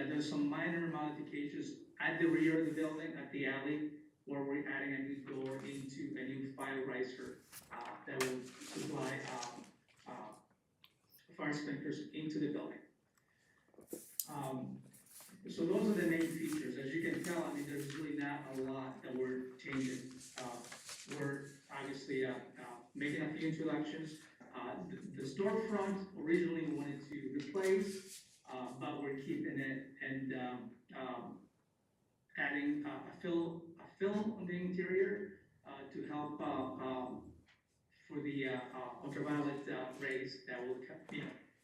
There's some minor modifications at the rear of the building, at the alley, where we're adding a new door into a new fire riser that will supply fire sprinklers into the building. So those are the main features. As you can tell, I mean, there's really not a lot that we're changing. We're obviously making a few introductions. The storefront, originally we wanted to replace, but we're keeping it and adding a film on the interior to help for the ultraviolet rays that will,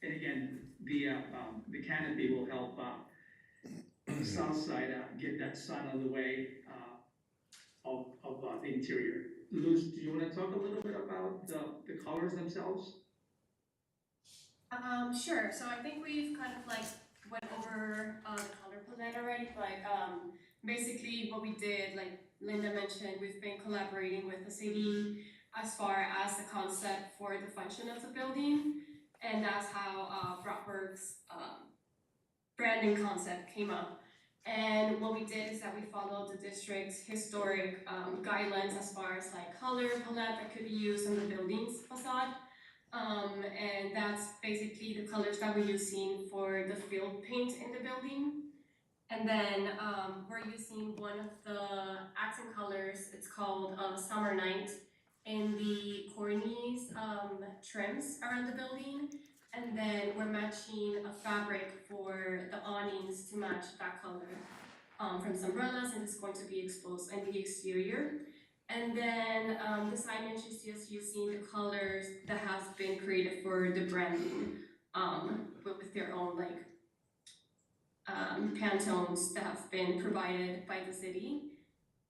and again, the canopy will help on the south side get that sun out of the way of the interior. Luz, do you want to talk a little bit about the colors themselves? Sure. So I think we've kind of like went over the color palette already. Like basically what we did, like Linda mentioned, we've been collaborating with the city as far as the concept for the function of the building, and that's how Brockberg's branding concept came up. And what we did is that we followed the district's historic guidelines as far as like color palette that could be used on the building's facade. And that's basically the colors that we're using for the field paint in the building. And then we're using one of the accent colors, it's called Summer Night, in the cornice trims around the building. And then we're matching a fabric for the awnings to match that color from some umbrellas, and it's going to be exposed in the exterior. And then the signage is just using the colors that has been created for the branding, with their own like Pantones that have been provided by the city.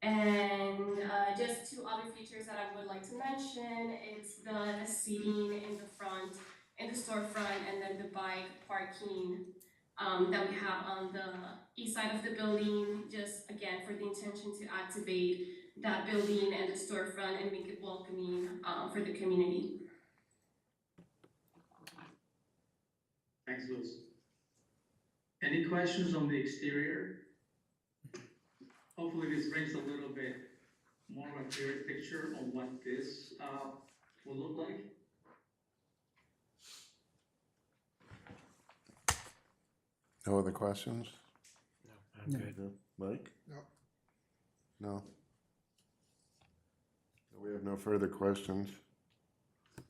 And just two other features that I would like to mention, it's the seating in the front, in the storefront, and then the bike parking that we have on the east side of the building, just again for the intention to activate that building and the storefront and make it welcoming for the community. Thanks, Luz. Any questions on the exterior? Hopefully this brings a little bit more of a clear picture of what this will look like. No other questions? No. Mike? No. No? We have no further questions. Do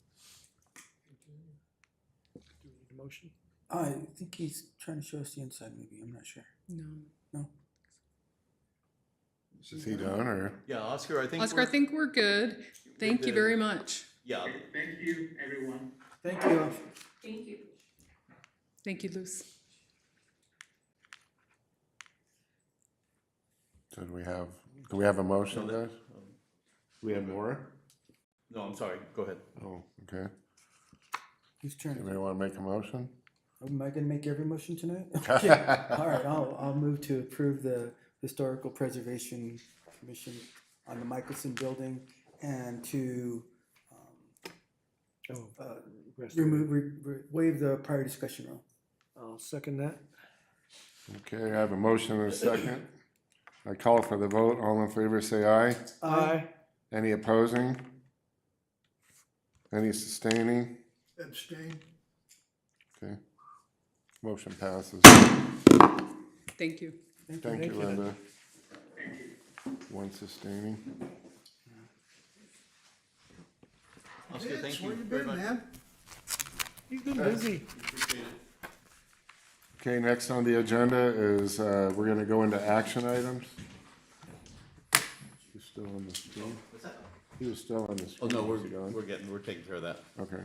we need a motion? I think he's trying to show us the inside, maybe, I'm not sure. No. No? Is he done, or? Yeah, Oscar, I think. Oscar, I think we're good. Thank you very much. Yeah. Thank you, everyone. Thank you. Thank you. Thank you, Luz. So do we have a motion, guys? Do we have more? No, I'm sorry, go ahead. Oh, okay. Whose turn? Anybody want to make a motion? Am I gonna make every motion tonight? Okay. All right, I'll move to approve the Historical Preservation Commission on the Michelson Building and to waive the prior discussion rule. I'll second that. Okay, I have a motion and a second. I call for the vote. All in favor, say aye. Aye. Any opposing? Any sustaining? Abstain. Okay. Motion passes. Thank you. Thank you, Linda. One sustaining. Oscar, thank you Where you very been, much. man? He's been busy. Appreciate it. Okay, next on the agenda is, we're gonna go into action items. He's still on the screen? What's that? He was still on the Oh, screen. no, Was he gone? we're taking care of that. Okay.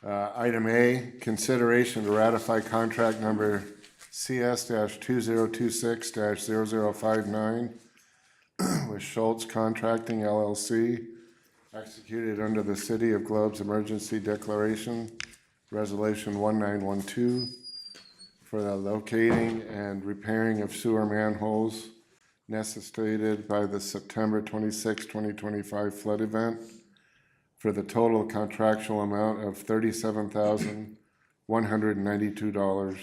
Item A, consideration to ratify contract number CS-2026-0059 with Schultz Contracting LLC, executed under the City of Globe's Emergency Declaration, Resolution 1912, for the locating and repairing of sewer manholes necessitated by the September 26, 2025 flood event, for the total contractual amount of $37,192.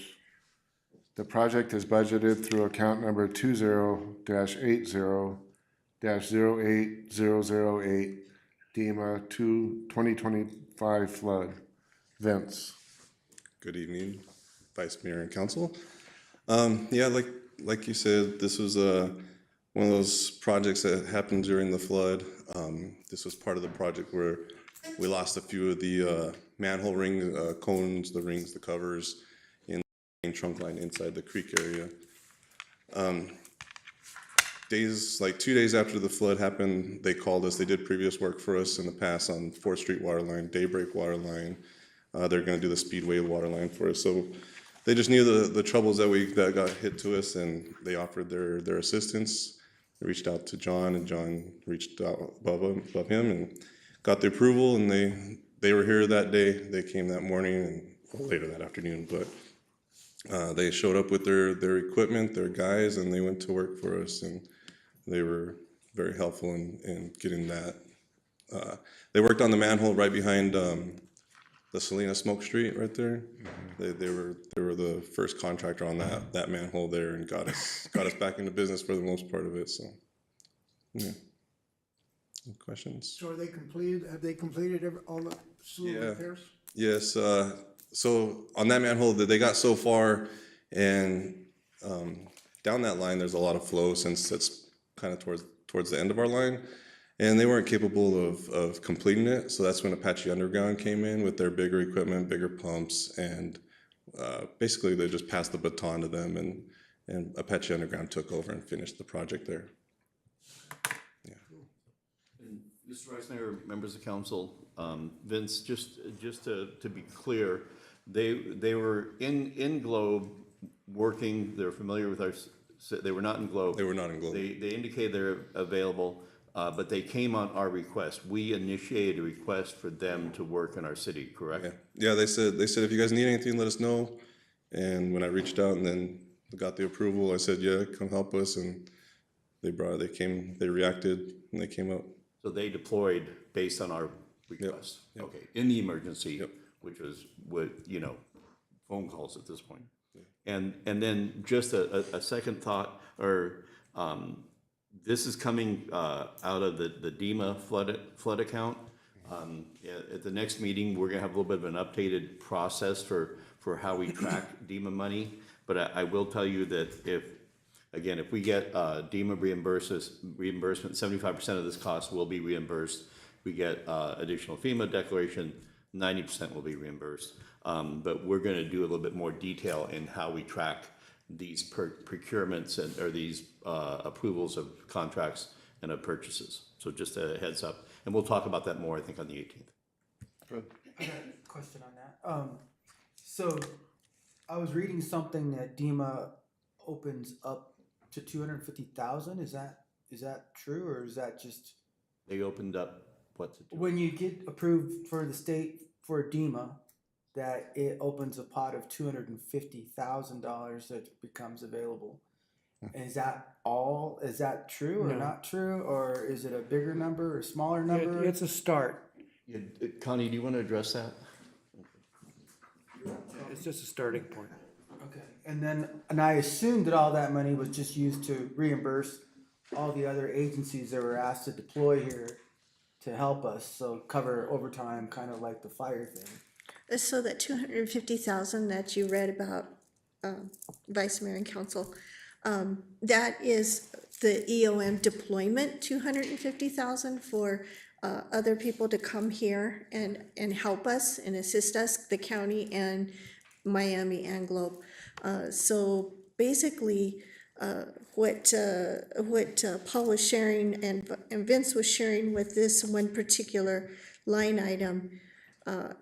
The project is budgeted through account number 20-80-08008 DEMA 2025 flood. Vince. Good evening, Vice Mayor and Council. Yeah, like you said, this was one of those projects that happened during the flood. This was part of the project where we lost a few of the manhole ring cones, the rings, the covers in the main trunk line inside the creek area. 2 days after the flood happened, they called us. They did previous work for us in the past on 4th Street water line, Daybreak water line. They're going to do the Speedway water line for us. So they just knew the troubles that got hit to us, and they offered their assistance. They reached out to John, and John reached out above him and got the approval. And they were here that day. They came that morning and later that afternoon, but they showed up with their equipment, their guys, and they went to work for us. And they were very helpful in getting that. They worked on the manhole right behind the Salina Smoke Street right there. They were the first contractor on that manhole there and got us back into business for the most part of it. So, yeah. Any questions? So are they completed, have they completed all the sewer repairs? Yes. So on that manhole, they got so far, and down that line, there's a lot of flow since it's kind of towards the end of our line, and they weren't capable of completing it. So that's when Apache Underground came in with their bigger equipment, bigger pumps, and basically they just passed the baton to them, and Apache Underground took over and finished the project there. Mr. Vice Mayor, members of council, Vince, just to be clear, they were in Globe working, they're familiar with they were not in Globe. They were not in Globe. They indicated they're available, but they came on our request. We initiated a request for them to work in our city, correct? Yeah, they said if you guys need anything, let us know. And when I reached out and then got the approval, I said, yeah, come help us, and they reacted, and they came up. So they deployed based on our request? Yep. Okay, in the emergency, which was phone calls at this point. And then just a second thought, or this is coming out of the DEMA flood account. At the next meeting, we're gonna have a little bit of an updated process for how we track DEMA money. But I will tell you that if we get DEMA reimbursement, 75% of this cost will be reimbursed. We get additional FEMA declaration, 90% will be reimbursed. But we're going to do a little bit more detail in how we track these procurements or these approvals of contracts and of purchases. So just a heads up, and we'll talk about that more, I think, on the 18th. Good. I got a question on that. So I was reading something that DEMA opens up to 250,000. Is that true, or is that just They opened up what to do. when you get approved for the state for DEMA, that it opens a pot of $250,000 that becomes available? And is that all? Is that true or No. not true, or is it a bigger number or smaller number? It's a start. Yeah, Connie, do you want to address that? It's just a starting point. Okay, and I assumed that all that money was just used to reimburse all the other agencies that were asked to deploy here to help us, so cover overtime, kind of like the fire thing. So that 250,000 that you read about, Vice Mayor and Council, that is the EOM deployment, 250,000 for other people to come here and help us and assist us, the county and Miami and Globe. So basically, what Paul was sharing and Vince was sharing with this one particular line item,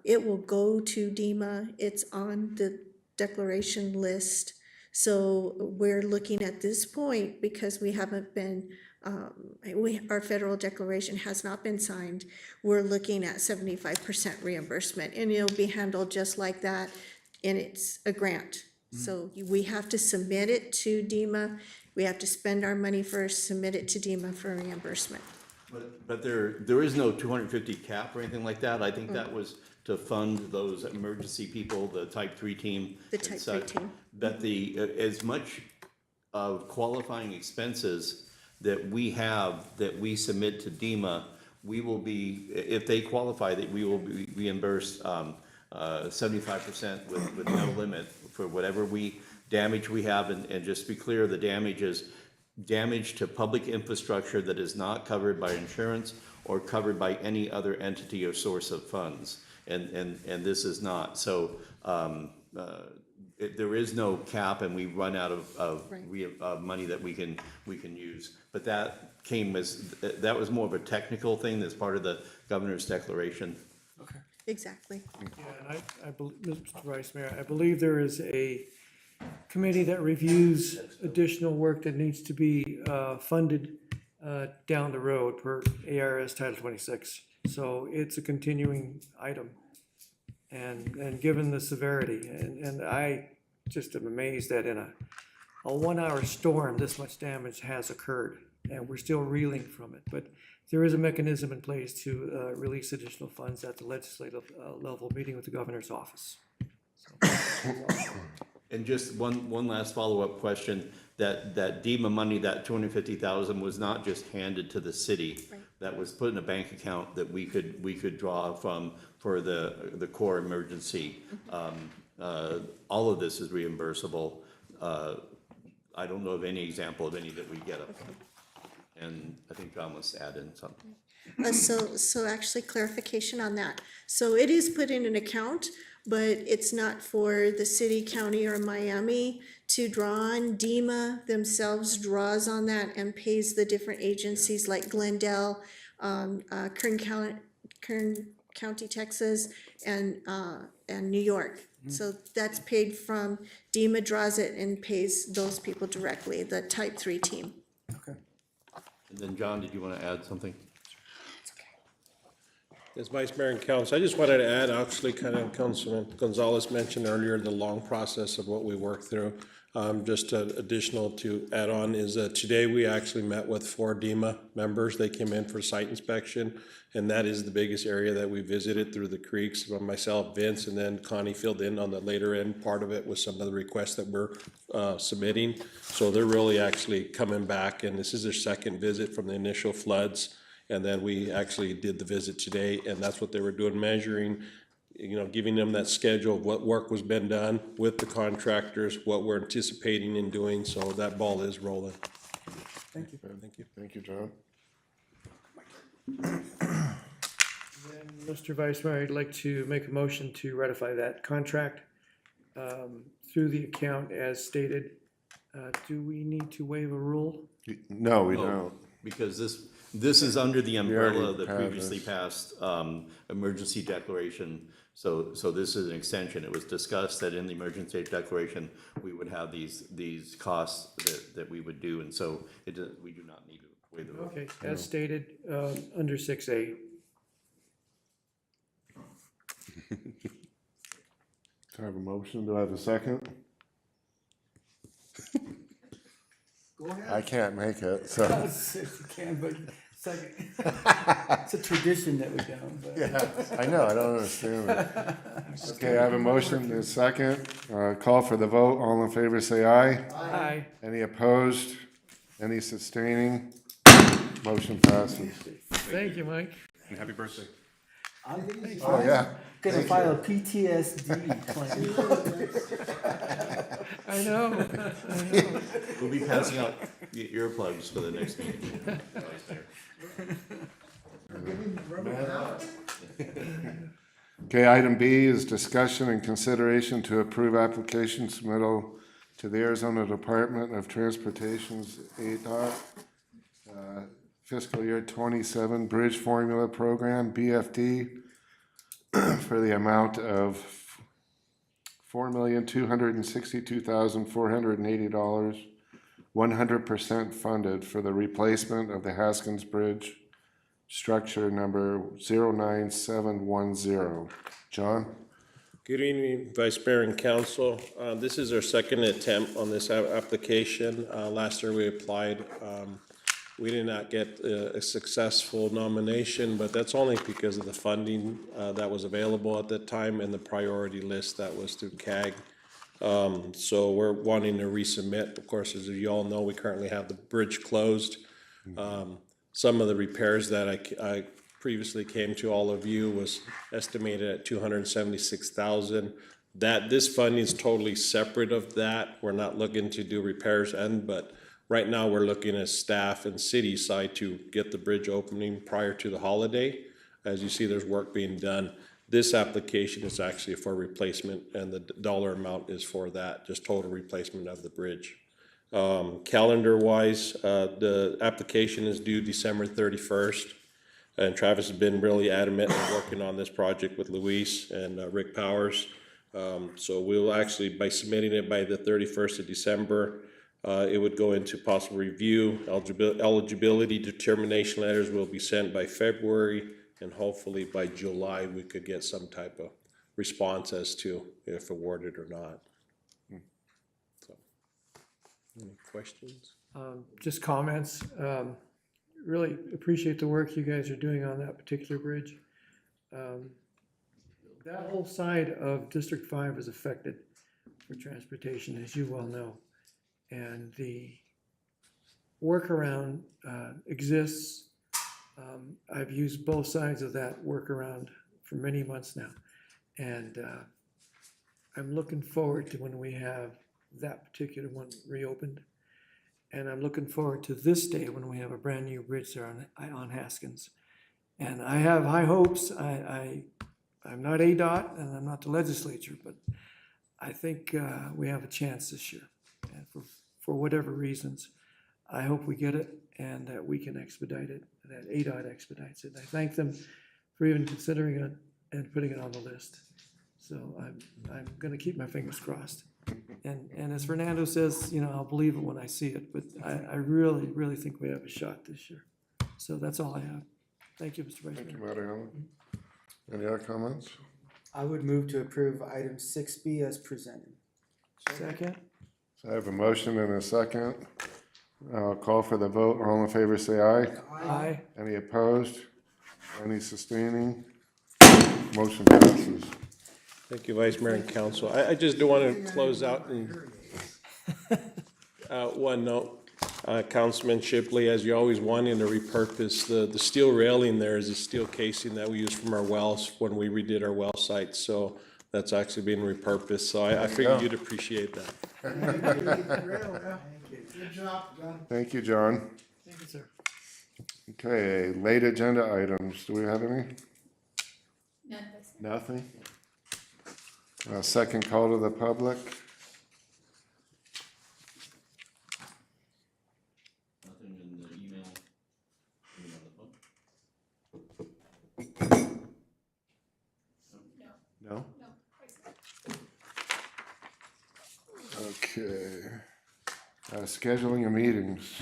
it will go to DEMA. It's on the declaration list. So we're looking at this point, because we haven't been, our federal declaration has not been signed. We're looking at 75% reimbursement, and it'll be handled just like that, and it's a grant. So we have to submit it to DEMA. We have to spend our money first, submit it to DEMA for reimbursement. But there is no 250 cap or anything like that. I think that was to fund those emergency people, the type 3 team. The type 3 team. But as much of qualifying expenses that we have, that we submit to DEMA, we will be, if they qualify, that we will be reimbursed 75% with no limit for whatever damage we have. And just to be clear, the damage is damage to public infrastructure that is not covered by insurance or covered by any other entity or source of funds. And this is not. So there is no cap, and we run out of money that we can use. But that that was more of a technical thing that's part of the governor's declaration. Okay. Exactly. Yeah, and I believe, Mr. Vice Mayor, I believe there is a committee that reviews additional work that needs to be funded down the road per ARS Title 26. So it's a continuing item. And given the severity, and I just am amazed that in a 1 hour storm, this much damage has occurred. and we're still reeling from it. But there is a mechanism in place to release additional funds at the legislative level, meeting with the governor's office. And just one last follow-up question, that DEMA money, that $250,000 was not just handed to the city. Right. That was put in a bank account that we could draw from for the core emergency. All of this is reimbursable. I don't know of any example of any that we get up. And I think John wants to add in something. So actually clarification on that. So it is put in an account, but it's not for the city, county, or Miami to draw on. DEMA themselves draws on that and pays the different agencies like Glendale, Kern County, Texas, and New York. So that's paid from, DEMA draws it and pays those people directly, the type 3 team. And then John, did you want to add something? As Vice Mayor and Council, I just wanted to add, actually, kind of Councilman Gonzalez mentioned earlier, the long process of what we worked through. Just additional to add on is that today we actually met with 4 DEMA members. They came in for site inspection, and that is the biggest area that we visited through the creeks. Myself, Vince, and then Connie filled in on the later end part of it with some of the requests that we're submitting. So they're really actually coming back, and this is their second visit from the initial floods. And then we actually did the visit today, and that's what they were doing, measuring, giving them that schedule of what work was been done with the contractors, what we're anticipating in doing, so that ball is rolling. Thank you. Thank you. Thank you, John. Then, Mr. Vice Mayor, I'd like to make a motion to ratify that contract through the account as stated. Do we need to waive a rule? No, we don't. Because this is under the umbrella of the had previously this. passed emergency declaration. So this is an extension. It was discussed that in the emergency declaration, we would have these costs that we would do, and so we do not need to waive the rule. Okay, as stated, under 6A. Do I have a motion? Do I have a second? Go ahead. I can't make it, so. You can, but second. It's a tradition that we don't, but. Yeah, I know, I don't understand it. Okay, I have a motion and a second. Call for the vote. All in favor, say aye. Aye. Any opposed? Any sustaining? Motion passes. Thank you, Mike. And happy birthday. Oh, yeah. Gonna file a PTSD claim. I know. We'll be passing out the earplugs for the next meeting. Okay, item B is discussion and consideration to approve application submittal to the Arizona Department of Transportation's ADOT fiscal year 27 Bridge Formula Program, BFD, for the amount of $4,262,480, 100% funded for the replacement of the Haskins Bridge, structure number 09710. John? Good evening, Vice Mayor and Council. This is our second attempt on this application. Last year we applied. We did not get a successful nomination, but that's only because of the funding that was available at that time and the priority list that was through CAG. So we're wanting to resubmit. Of course, as you all know, we currently have the bridge closed. Some of the repairs that I previously came to all of you was estimated at $276,000. This funding is totally separate of that. We're not looking to do repairs but right now we're looking at staff and city side to get the bridge opening prior to the holiday. As you see, there's work being done. This application is actually for replacement, and the dollar amount is for that, just total replacement of the bridge. Calendar-wise, the application is due December 31st, and Travis has been really adamant in working on this project with Luis and Rick Powers. So we'll actually, by submitting it by the 31st of December, it would go into possible review. Eligibility determination letters will be sent by February, and hopefully by July we could get some type of response as to if awarded or not. So, any questions? Just comments. Really appreciate the work you guys are doing on that particular bridge. That whole side of District 5 is affected for transportation, as you well know. And the workaround exists. I've used both sides of that workaround for many months now. And I'm looking forward to when we have that particular one reopened. And I'm looking forward to this day when we have a brand new bridge there on Haskins. And I have high hopes. I'm not ADOT and I'm not the legislature, but I think we have a chance this year. And for whatever reasons, I hope we get it and that we can expedite it, that ADOT expedites it. I thank them for even considering it and putting it on the list. So I'm gonna keep my fingers crossed. And as Fernando says, you know, I'll believe it when I see it, but I really, really think we have a shot this year. So that's all I have. Thank you, Mr. Vice Thank you, Mayor. Mariano. Any other comments? I would move to approve item 6B as presented. Second? So I have a motion and a second. I'll call for the vote. All in favor, say aye. Aye. Any opposed? Any sustaining? Motion passes. Thank you, Vice Mayor and Council. I just do want to close out in one note. Councilman Shipley, as you always wanting to repurpose, the steel railing there is a steel casing that we used from our wells when we redid our well sites. So that's actually being repurposed. So I figured you'd appreciate that. Good job, John. Thank you, John. Thank you, sir. Okay, late agenda items. Do we have any? None. Nothing? Second call to the public. Nothing in the email. On the phone? No? Okay. Scheduling of meetings.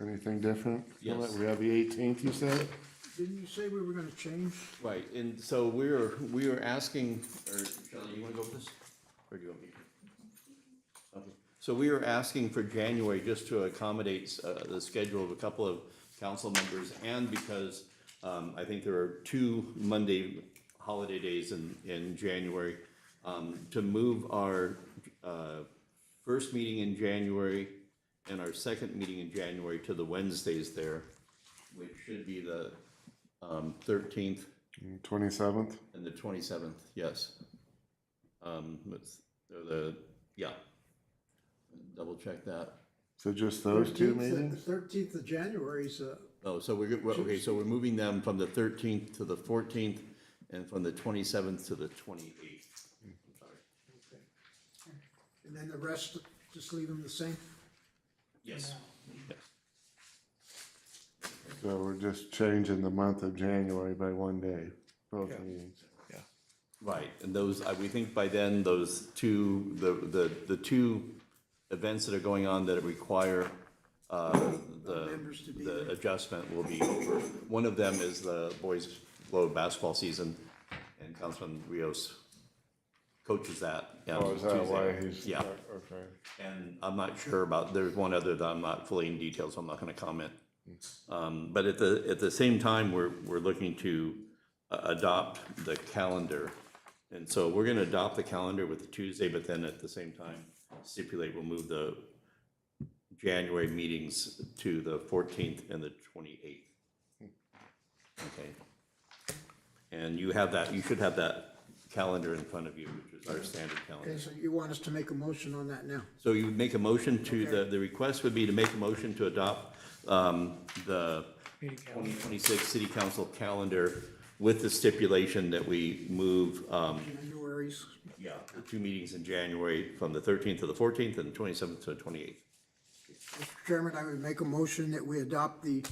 Anything different? Yes. We have the 18th, you said? Didn't you say we were gonna change? Right, and so we were asking, or Shelley, you wanna go with this? Or do you want me to? Okay. So we were asking for January just to accommodate the schedule of a couple of council members, and because I think there are 2 Monday holiday days in January, to move our first meeting in January and our second meeting in January to the Wednesdays there, which should be the 13th 27th? and the 27th, yes. Double check that. So just those two meetings? The 13th of January is, Oh, so okay, so we're moving them from the 13th to the 14th and from the 27th to the 28th. and then the rest, just leave them the same? Yes. Yes. So we're just changing the month of January by 1 day, both meetings. Right, and those, we think by then, those two, the two events that are going on that require the adjustment will be over. One of them is the boys' Globe basketball season, and Councilman Rios coaches that. Oh, is that Tuesday. why he's? Yeah, Okay. and I'm not sure about, there's one other that I'm not fully in detail, so I'm not gonna comment. But at the same time, we're looking to adopt the calendar. And so we're gonna adopt the calendar with the Tuesday, but then at the same time stipulate we'll move the January meetings to the 14th and the 28th. Okay. And you have that, you should have that calendar in front of you, which is our standard calendar. Okay, so you want us to make a motion on that now? So you would make a motion to, the request would be to make a motion to adopt the 2026 City Council calendar with the stipulation that we move, January's. yeah, the 2 meetings in January from the 13th to the 14th and the 27th to the 28th. Mr. Chairman, I would make a motion that we adopt the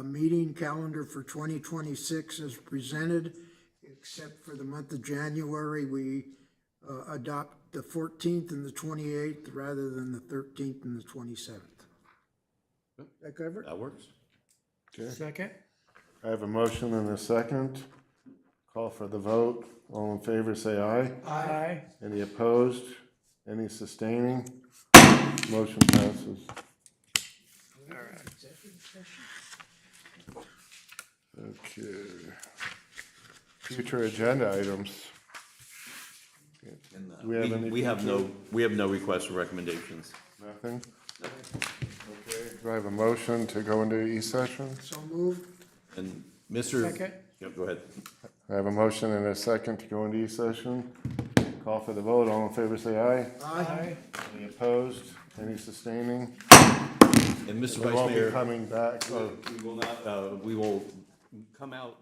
meeting calendar for 2026 as presented, except for the month of January, we adopt the 14th and the 28th rather than the 13th and the 27th. That cover it? That works. Okay. Second? I have a motion and a second. Call for the vote. All in favor, say aye. Aye. Any opposed? Any sustaining? Motion passes. Okay. Future agenda items. Do we have any? We have no requests or recommendations. Nothing? Okay, do I have a motion to go into e-session? So moved. And Mr. Second. Yep, go ahead. I have a motion and a second to go into e-session. Call for the vote. All in favor, say aye. Aye. Any opposed? Any sustaining? And Mr. We Vice won't be Mayor, coming back, or we will come out